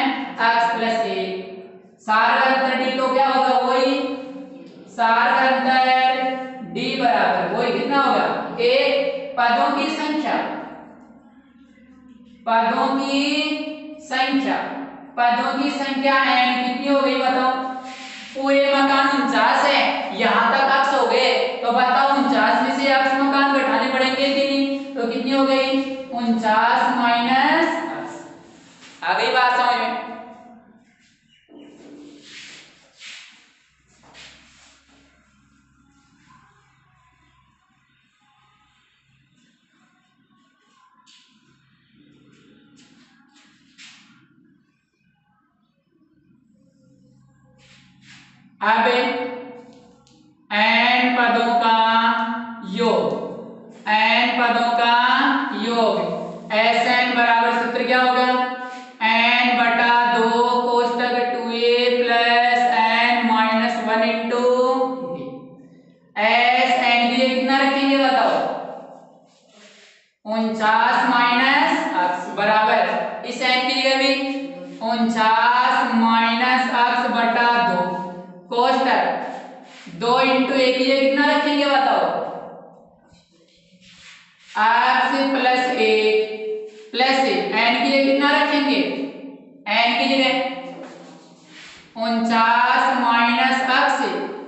अक्ष प्लस एक, सारगंतर डी तो क्या होगा, वही सारगंतर डी बराबर वही कितना होगा, एक, पदों की संख्या, n कितनी हो गई बताओ, पूरे मकान 49 है, यहां तक अक्ष हो गए, तो बताओ 49 में से अक्ष मकान घटाने पड़ेंगे कि नहीं, तो कितनी हो गई, 49 माइनस अक्ष, आ गई बात समझ में। अब n पदों का योग Sn बराबर सूत्र क्या होगा, n बटा 2 कोष्टक 2a plus n minus 1 into D. Sn के लिए कितना रखेंगे बताओ, 49 माइनस अक्ष बराबर, इस n के लिए भी 49 माइनस अक्ष बटा 2 कोष्टक 2 इंटू ए के लिए कितना रखेंगे बताओ, अक्ष प्लस एक प्लस n के लिए कितना रखेंगे, n की जगह 49 माइनस अक्ष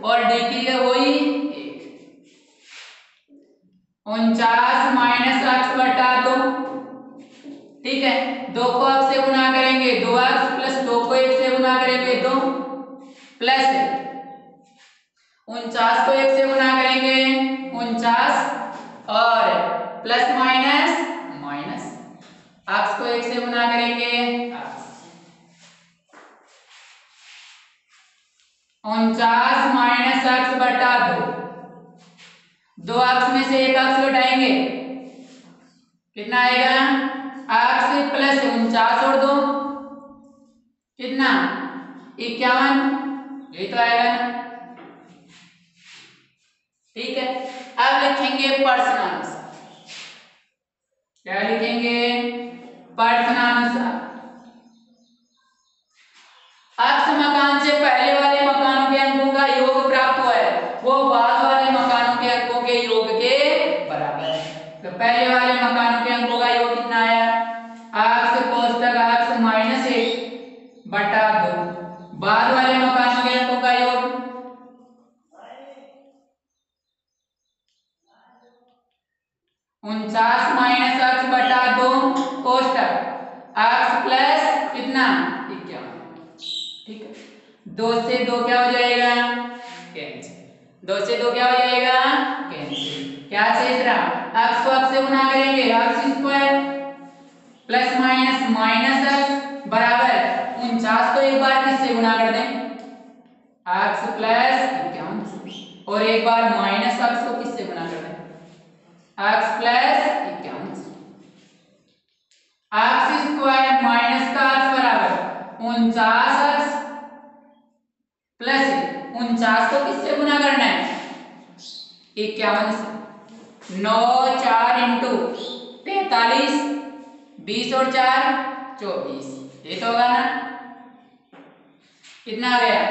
और d की जगह वही 49 माइनस अक्ष बटा 2, ठीक है, 2 को अक्ष से गुना करेंगे 2 अक्ष प्लस 2 को 1 से गुना करेंगे 2 प्लस 49 को 1 से गुना करेंगे 49 और प्लस माइनस माइनस, अक्ष को 1 से गुना करेंगे अक्ष, 49 माइनस अक्ष बटा 2 अक्ष में से एक अक्ष घटाएंगे, कितना आएगा, अक्ष प्लस 49 और 2 कितना 51, यही तो आएगा ना, ठीक है। अब लिखेंगे प्रश्नानुसार, क्या लिखेंगे, प्रश्नानुसार, अक्ष मकान से पहले वाले मकानों के अंकों का योग प्राप्त हुआ है, वो बाद वाले मकानों के अंकों के योग के बराबर है, तो पहले वाले मकानों के अंकों का योग कितना आया? अक्ष कोष्टक अक्ष माइनस 1 बटा 2। बाद वाले मकानों के अंकों का योग 49 माइनस अक्ष बटा 2 कोष्टक अक्ष प्लस कितना 51। ठीक है, 2 से 2 क्या हो जाएगा? कैंसिल। 2 से 2 क्या हो जाएगा? कैंसिल। क्या शेष रहा? अक्ष को अक्ष से गुना करेंगे, अक्ष स्क्वायर प्लस माइनस माइनस अक्ष बराबर 49 को एक बार किससे गुना कर दें? अक्ष प्लस 51 और एक बार माइनस अक्ष को किससे गुना कर दें? अक्ष प्लस 51। अक्ष स्क्वायर माइनस का अक्ष बराबर 49 अक्ष प्लस 49 को किससे गुना करना है? 51 से। 9 4 इंटू 43 20 और 4 24। ये तो होगा ना? कितना आ गया?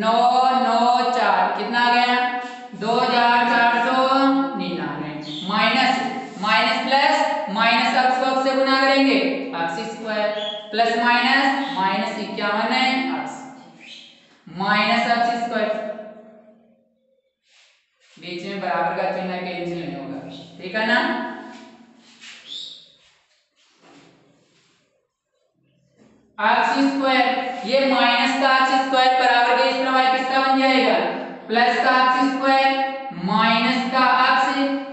9 9 4 कितना आ गया? 2499 माइनस माइनस प्लस माइनस अक्ष को अक्ष से गुना करेंगे, अक्ष स्क्वायर प्लस माइनस माइनस 51 है अक्ष माइनस अक्ष स्क्वायर, बीच में बराबर का चिन्ह कैंसिल नहीं होगा। ठीक है ना? अक्ष स्क्वायर ये माइनस का अक्ष स्क्वायर बराबर के इस प्रकार किसका बन जाएगा? प्लस का अक्ष स्क्वायर माइनस का अक्ष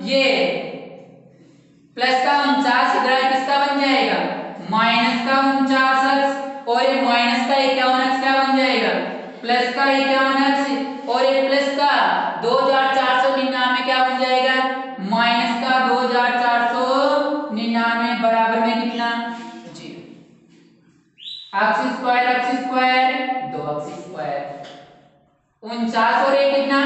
ये प्लस का 49 इधर किसका बन जाएगा? माइनस का 49 अक्ष और ये माइनस का 51 अक्ष क्या बन जाएगा? प्लस का 51 अक्ष और ये प्लस का 2499 क्या बन जाएगा? माइनस का 2499 बराबर में कितना? 0। अक्ष स्क्वायर 2 अक्ष स्क्वायर 49 और ये कितना?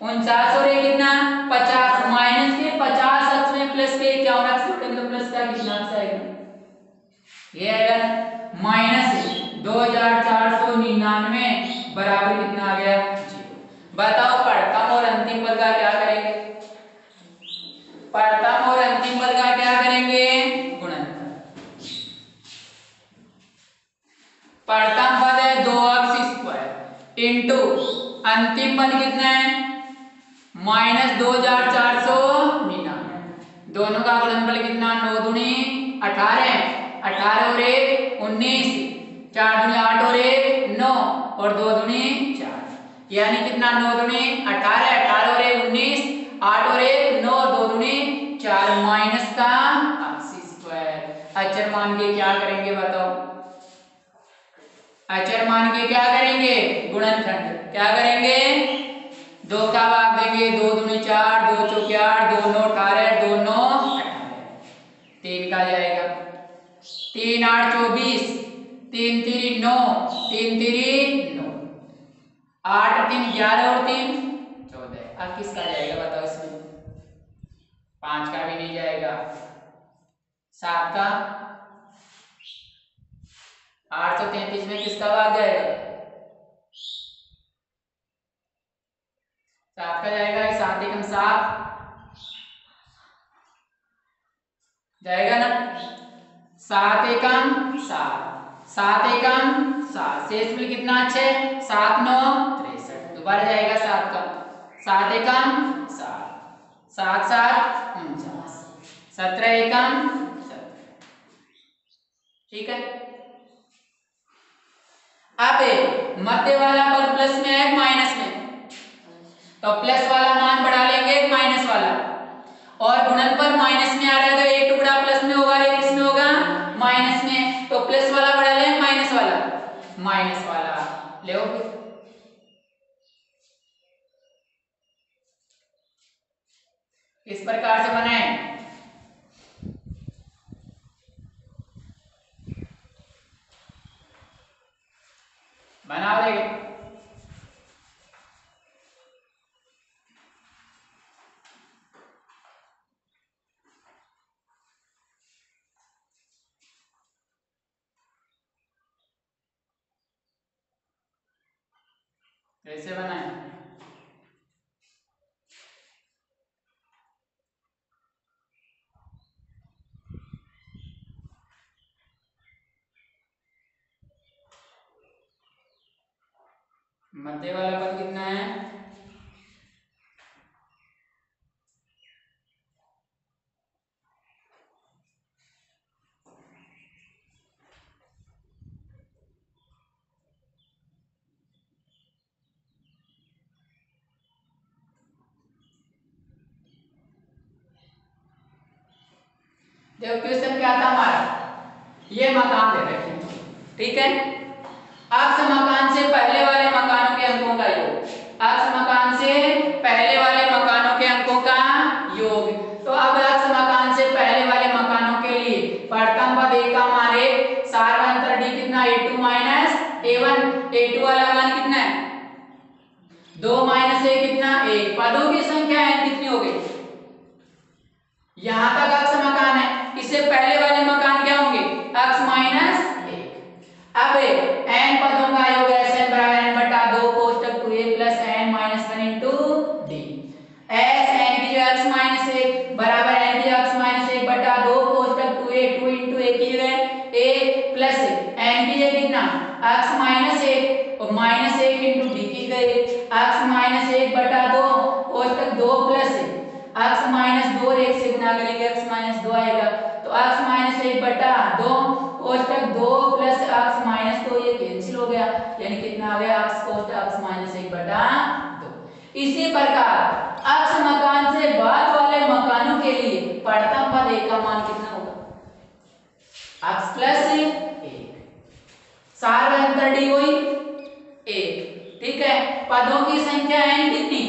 49 और ये कितना? 50 माइनस के 50 अक्ष में प्लस के 51 अक्ष जोड़ेंगे तो प्लस का कितना अक्ष आएगा? ये आएगा माइनस 2499 बराबर कितना आ गया? 0। बताओ प्रथम और अंतिम पद का क्या करेंगे? प्रथम और अंतिम पद का क्या करेंगे? गुणनफल। प्रथम पद है 2 अक्ष स्क्वायर इंटू अंतिम पद कितना है? माइनस 2499। दोनों का गुणनफल कितना? 9 दूनी 18 18 और 1 19 4 दूनी 8 और 1 9 और 2 दूनी 4 यानी कितना? 9 दूनी 18 18 और 1 19 8 और 1 9 2 दूनी 4 माइनस का अक्ष स्क्वायर। अचर मान के क्या करेंगे बताओ? अचर मान के क्या करेंगे? गुणनखंड। क्या करेंगे? 2 का भाग देंगे, 2 दूनी 4 2 चौके 8 2 9 18 2 9 18 3 का जाएगा 3 8 24 3 3 9 3 3 9 8 3 11 और 3 14। अब किसका जाएगा बताओ इसमें? 5 का भी नहीं जाएगा, 7 का 833 में किसका भाग जाएगा? 7 का जाएगा, 7 एकम 7 जाएगा ना? 7 एकम 7 7 एकम 7 शेष में कितना? 6 7 9 63 दोबारा जाएगा 7 का 7 एकम 7 7 7 49 17 एकम 17। ठीक है, अब मध्य वाला पद प्लस में है माइनस में, तो प्लस वाला मान बढ़ा लेंगे माइनस वाला, और गुणनफल माइनस में आ रहा है तो एक टुकड़ा प्लस में होगा एक किसमें होगा? माइनस में। तो प्लस वाला बढ़ा लें माइनस वाला ले इस प्रकार से बनाए। बना देंगे कैसे बनाए? मध्य वाला पद कितना है? देखो क्वेश्चन क्या था हमारा, ये मकान दे रखे हैं, ठीक है। अक्ष मकान से पहले वाले मकानों के अंकों का योग, अक्ष मकान से पहले वाले मकानों के अंकों का योग। तो अब अक्ष मकान से पहले वाले मकानों के लिए प्रथम पद a का मान 1, सार्वंतर d कितना a2 माइनस a1, a2 वाला मान कितना है 2 माइनस a कितना 1। पदों की संख्या n कितनी हो गई? यहां तक अक्ष मकान है, इससे पहले वाले मकान क्या होंगे? अक्ष माइनस 1। अब n पदों का योग Sn बराबर n बटा 2 कोष्टक 2a plus n minus 1 into d। s n की जगह अक्ष माइनस 1 बराबर n की अक्ष माइनस 1 बटा 2 कोष्टक 2a 2 इंटू a की जगह a प्लस n की जगह कितना अक्ष माइनस 1 और माइनस 1 इंटू d की जगह अक्ष माइनस 1 बटा 2 कोष्टक 2 प्लस अक्ष माइनस 2 और 1 से गुना करेंगे अक्ष माइनस 2 आएगा, तो अक्ष माइनस 1 बटा 2 कोष्टक 2 प्लस अक्ष माइनस 2 ये कैंसिल हो गया, यानी कितना आ गया अक्ष कोष्टक अक्ष माइनस 1 बटा 2। इसी प्रकार अक्ष मकान से बाद वाले मकानों के लिए प्रथम पद a का मान कितना होगा? अक्ष प्लस 1, सार्वंतर d हुई 1, ठीक है। पदों की संख्या n कितनी?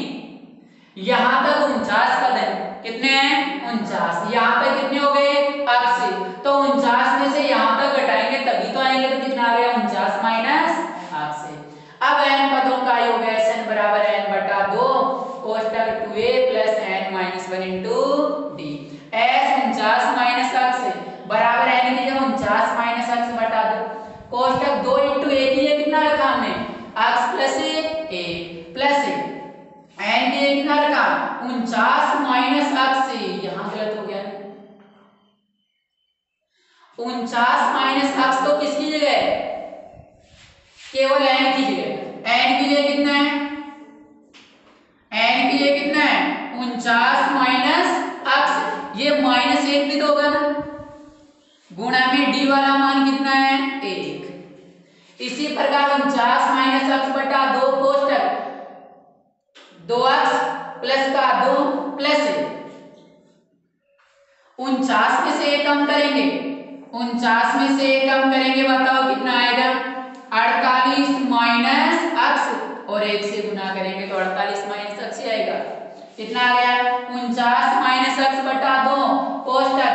यहां तक 49 पद है, कितने हैं 49। यहां तक कितने हो गए अक्ष, तो 49 में से यहां तक घटाएंगे तभी तो आएंगे, तो कितना आ गया 49 माइनस अक्ष। अब n पदों का योग है Sn बराबर n बटा 2 कोष्टक 2a plus n minus 1 into d। s 49 minus अक्ष बराबर n की जगह 49 माइनस अक्ष बटा 2 कोष्टक 2 इंटू a की जगह कितना रखा हमने अक्ष प्लस a प्लस n के कितना रखा 49 माइनस अक्ष, यहां गलत हो गया 49 माइनस अक्ष तो किसकी जगह है? केवल n की जगह, n की जगह कितना है n की जगह कितना है 49 माइनस अक्ष, ये माइनस 1 भी तो होगा ना, गुणा में d वाला मान कितना है 1। इसी प्रकार 49 माइनस अक्ष बटा 2 कोष्टक 2 अक्ष प्लस का 2 प्लस 49 में से 1 कम करेंगे, 49 में से 1 कम करेंगे, बताओ कितना आएगा 48 माइनस अक्ष और 1 से गुना करेंगे तो 48 माइनस अक्ष आएगा, कितना आ गया 49 माइनस अक्ष बटा 2 कोष्टक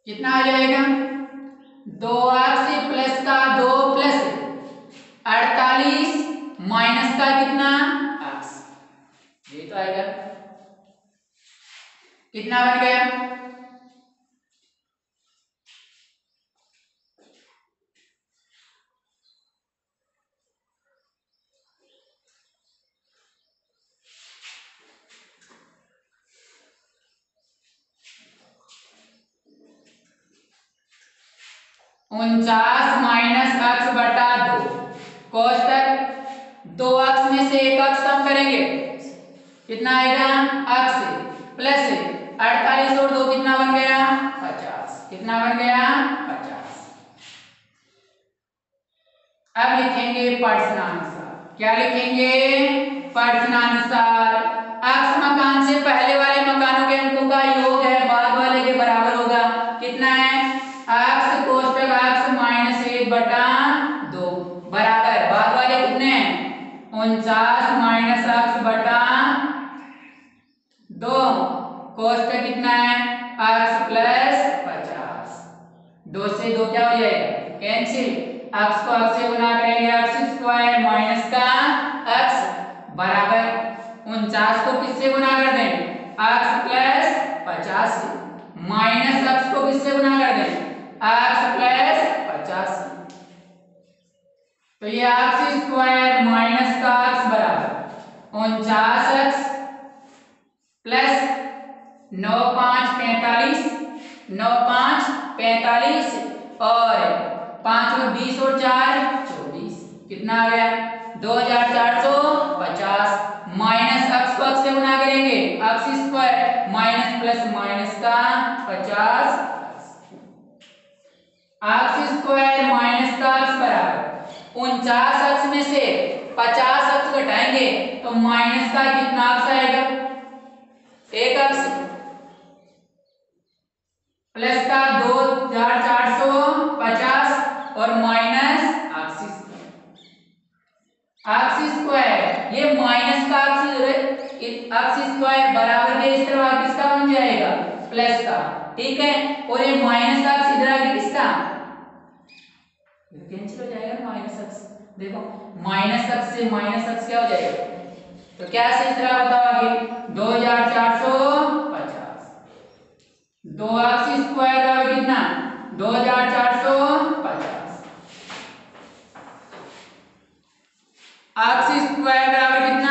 कितना आ जाएगा 2 अक्ष प्लस का 2 प्लस 48 माइनस का कितना अक्ष, ये तो आएगा, कितना बन गया 49 माइनस अक्ष बटा 2 कोष्टक 2 अक्ष में से 1 अक्ष कम करेंगे, कितना आएगा अक्ष प्लस 48 और 2 कितना बन गया 50, कितना बन गया 50। अब लिखेंगे प्रश्नानुसार, क्या लिखेंगे प्रश्नानुसार, अक्ष मकान से पहले वाले मकानों के अंकों का योग है बाद वाले के बराबर होगा, कितना है अक्ष कोष्टक अक्ष माइनस 1 बटा 2 बराबर बाद वाले कितने हैं 49 माइनस अक्ष बटा 2 कोष्टक कितना है अक्ष प्लस 50, 2 से 2 क्या हो जाएगा कैंसिल, अक्ष को अक्ष से गुना करेंगे अक्ष स्क्वायर माइनस का अक्ष बराबर 49 को किससे गुना कर दें अक्ष प्लस 50 माइनस अक्ष को किससे गुना कर दें अक्ष प्लस 50, तो ये अक्ष स्क्वायर माइनस का अक्ष बराबर 49 अक्ष प्लस 9 5 45 9 5 45 और 5 और 20 और 4 24, कितना आ गया 2450 माइनस अक्स को अक्स से गुना करेंगे अक्स स्क्वायर माइनस प्लस माइनस का 50 अक्स स्क्वायर माइनस का अक्स बराबर 49 अक्स में से 50 अक्स घटाएंगे तो माइनस का कितना अक्स आएगा एक अक्स प्लस का 2450 और माइनस अक्स स्क्वायर ये माइनस का अक्स स्क्वायर बराबर के इस तरह किसका बन जाएगा प्लस का ठीक है और ये माइनस का अक्स इधर आगे किसका कैंसिल हो जाएगा माइनस अक्स देखो माइनस अक्स से माइनस अक्स क्या हो जाएगा तो क्या से इस तरह बताओ आगे 2450 दो अक्स स्क्वायर बराबर कितना 2450 अक्स स्क्वायर बराबर कितना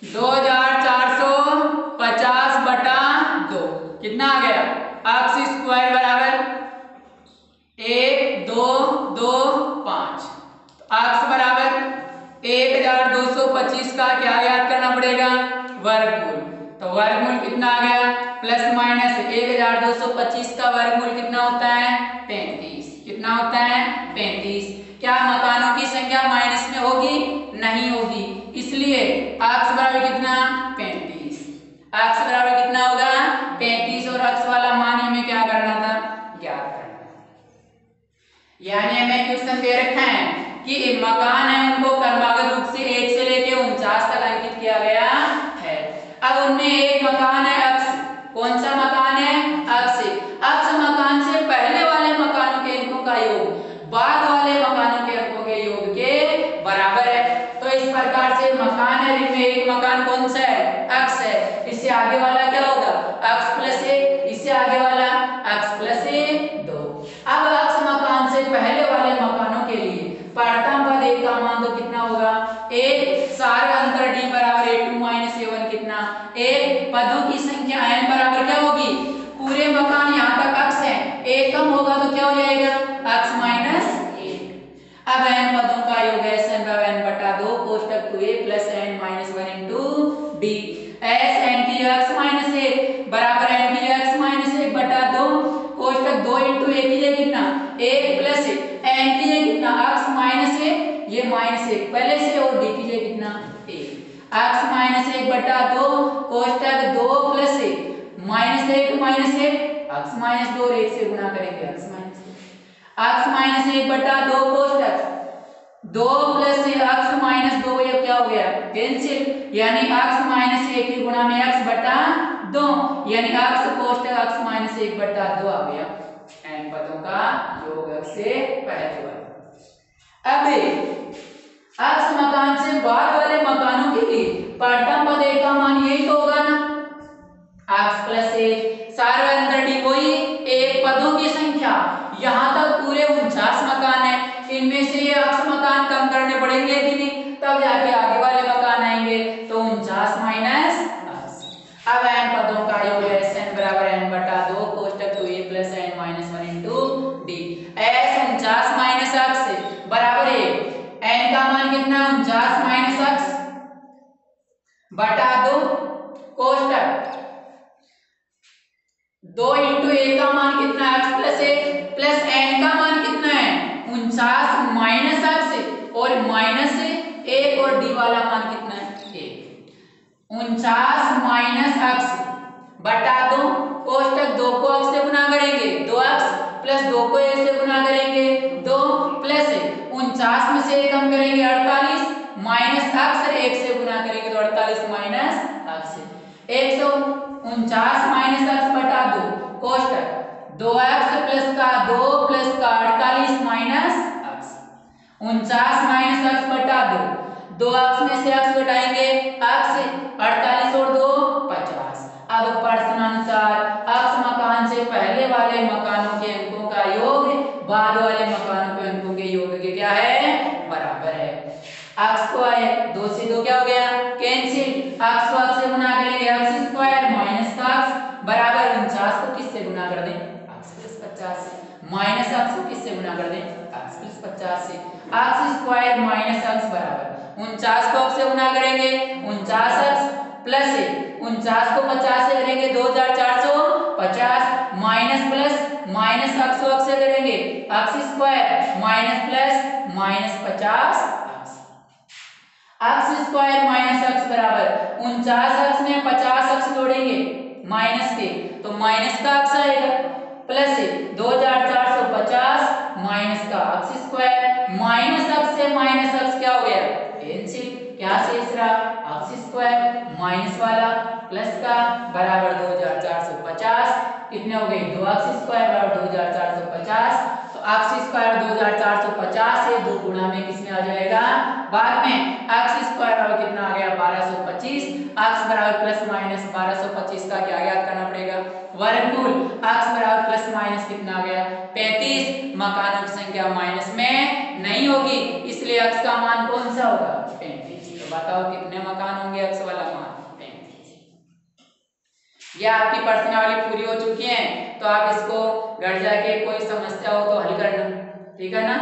2450 बटा 2 कितना आ गया अक्स स्क्वायर बराबर 1 2 2 5 अक्स बराबर 1225 का क्या याद करना पड़ेगा वर्गमूल तो वर्गमूल कितना आ गया प्लस माइनस 1225 का वर्गमूल कितना होता है 35 कितना होता है 35 क्या मकानों की संख्या माइनस में होगी नहीं होगी इसलिए अक्स बराबर कितना 35 अक्स बराबर कितना होगा 35 और अक्स वाला मान हमें क्या करना था ज्ञात करना यानी हमें क्वेश्चन दे रखा है कि मकान है उनको क्रमागत रूप से 1 से लेके 49 तक अंकित किया गया है अब उनमें एक मकान है अक्स कौन सा मकान है अक्स मकान से पहले वाले मकानों के अंकों का योग बाद वाले मकानों के अंकों के योग के बराबर है तो इस प्रकार से मकान है जिनमें एक मकान कौन सा है अक्स है इससे आगे वाला क्या होगा अक्स प्लस 1 इससे आगे वाला अक्स प्लस 2 अब अक्स मकान से पहले वाले मकानों के लिए प्रथम पद एक का मान तो कितना होगा एक सार अंतर d बराबर a2 a1 कितना एक पदों की संख्या n बराबर क्या होगी पूरे मकान यहाँ तक अक्स है एक कम होगा तो क्या हो जाएगा अक्स माइनस 1 अब n पदों का योग है n बराबर n बटा 2 कोष्टक 2a plus n minus 1 into d s n की जगह x माइनस 1 बराबर n की जगह x माइनस 1 बटा 2 कोष्टक 2 इंटू a की जगह कितना 1 प्लस n की जगह कितना x माइनस 1 ये माइनस 1 पहले से और d की जगह कितना 1 x माइनस 1 बटा 2 कोष्टक 2 प्लस 1 माइनस 1 x माइनस 2 और 1 से गुणा करेंगे x माइनस 1 बटा 2 कोष्टक 2 प्लस x माइनस 2 ये क्या हो गया कैंसिल यानी x माइनस 1 की गुणा में x बटा 2 यानी x कोष्टक x माइनस 1 बटा 2 आ गया n पदों का योग x से पहले वाला अब x मकान से बाद वाले मकानों के लिए प्रथम पद एक का मान यही तो होगा ना x प्लस 1 सारे अंतर d वही एक पदों की संख्या यहाँ तक पूरे 49 मकान है इनमें से ये x मकान कम करने पड़ेंगे कि नहीं तब जाके आगे वाले मकान आएंगे तो 49 माइनस अब n पदों का योग है n बराबर n बटा 2 कोष्टक 2a plus n minus 1 into d s 49 minus x बराबर है n का मान कितना 49 माइनस x बटा 2 कोष्टक 2 इंटू a का मान कितना x प्लस 1 प्लस n का मान कितना है 49 माइनस x और माइनस 1 और d वाला मान कितना है 1 49 माइनस x बटा 2 कोष्टक 2 को x से गुना करेंगे 2x प्लस 2 को 1 से गुना करेंगे 2 प्लस 49 में से 1 कम करेंगे 48 माइनस x और 1 से गुना करेंगे तो 48 माइनस x 149 माइनस x बटा 2 कोष्टक 2x प्लस का 2 प्लस का 48 माइनस x 49 माइनस x बटा 2 2x में से x घटाएंगे x 48 और 2 50 अब प्रश्नानुसार x मकान से पहले वाले मकानों के अंकों का योग बाद वाले मकानों के अंकों के योग के क्या है बराबर है x को आए 2 से 2 क्या हो गया कैंसिल x को x से गुना करेंगे x स्क्वायर माइनस का x बराबर 49 को किससे गुना कर दें x प्लस 50 से माइनस x को किससे गुना कर दें x प्लस 50 से अक्स स्क्वायर माइनस अक्स बराबर 49 को अक्स से गुना करेंगे 49 अक्स प्लस 49 को 50 से करेंगे 2450 माइनस प्लस माइनस अक्स को अक्स से करेंगे अक्स स्क्वायर माइनस प्लस माइनस 50 अक्स स्क्वायर माइनस अक्स बराबर 49 अक्स में 50 अक्स जोड़ेंगे माइनस के तो माइनस का अक्स आएगा प्लस 2450 माइनस का अक्स स्क्वायर माइनस अक्स से माइनस अक्स क्या हो गया कैंसिल क्या शेष रहा अक्स स्क्वायर माइनस वाला प्लस का बराबर 2450 कितने हो गए 2 अक्स स्क्वायर बराबर 2450 तो अक्स स्क्वायर 2450 से 2 गुणा में किसमें आ जाएगा बाद में अक्स स्क्वायर बराबर कितना आ गया 1225 अक्स बराबर प्लस माइनस 1225 का क्या याद करना पड़ेगा वर्गमूल अक्स बराबर प्लस माइनस कितना आ गया 35 मकानों की संख्या माइनस में नहीं होगी इसलिए अक्स का मान कौन सा होगा 35 तो बताओ कितने मकान होंगे अक्स वाला मान 35 ये आपकी प्रश्नावली पूरी हो चुकी है तो आप इसको घर जाके कोई समस्या हो तो हल करना ठीक है ना।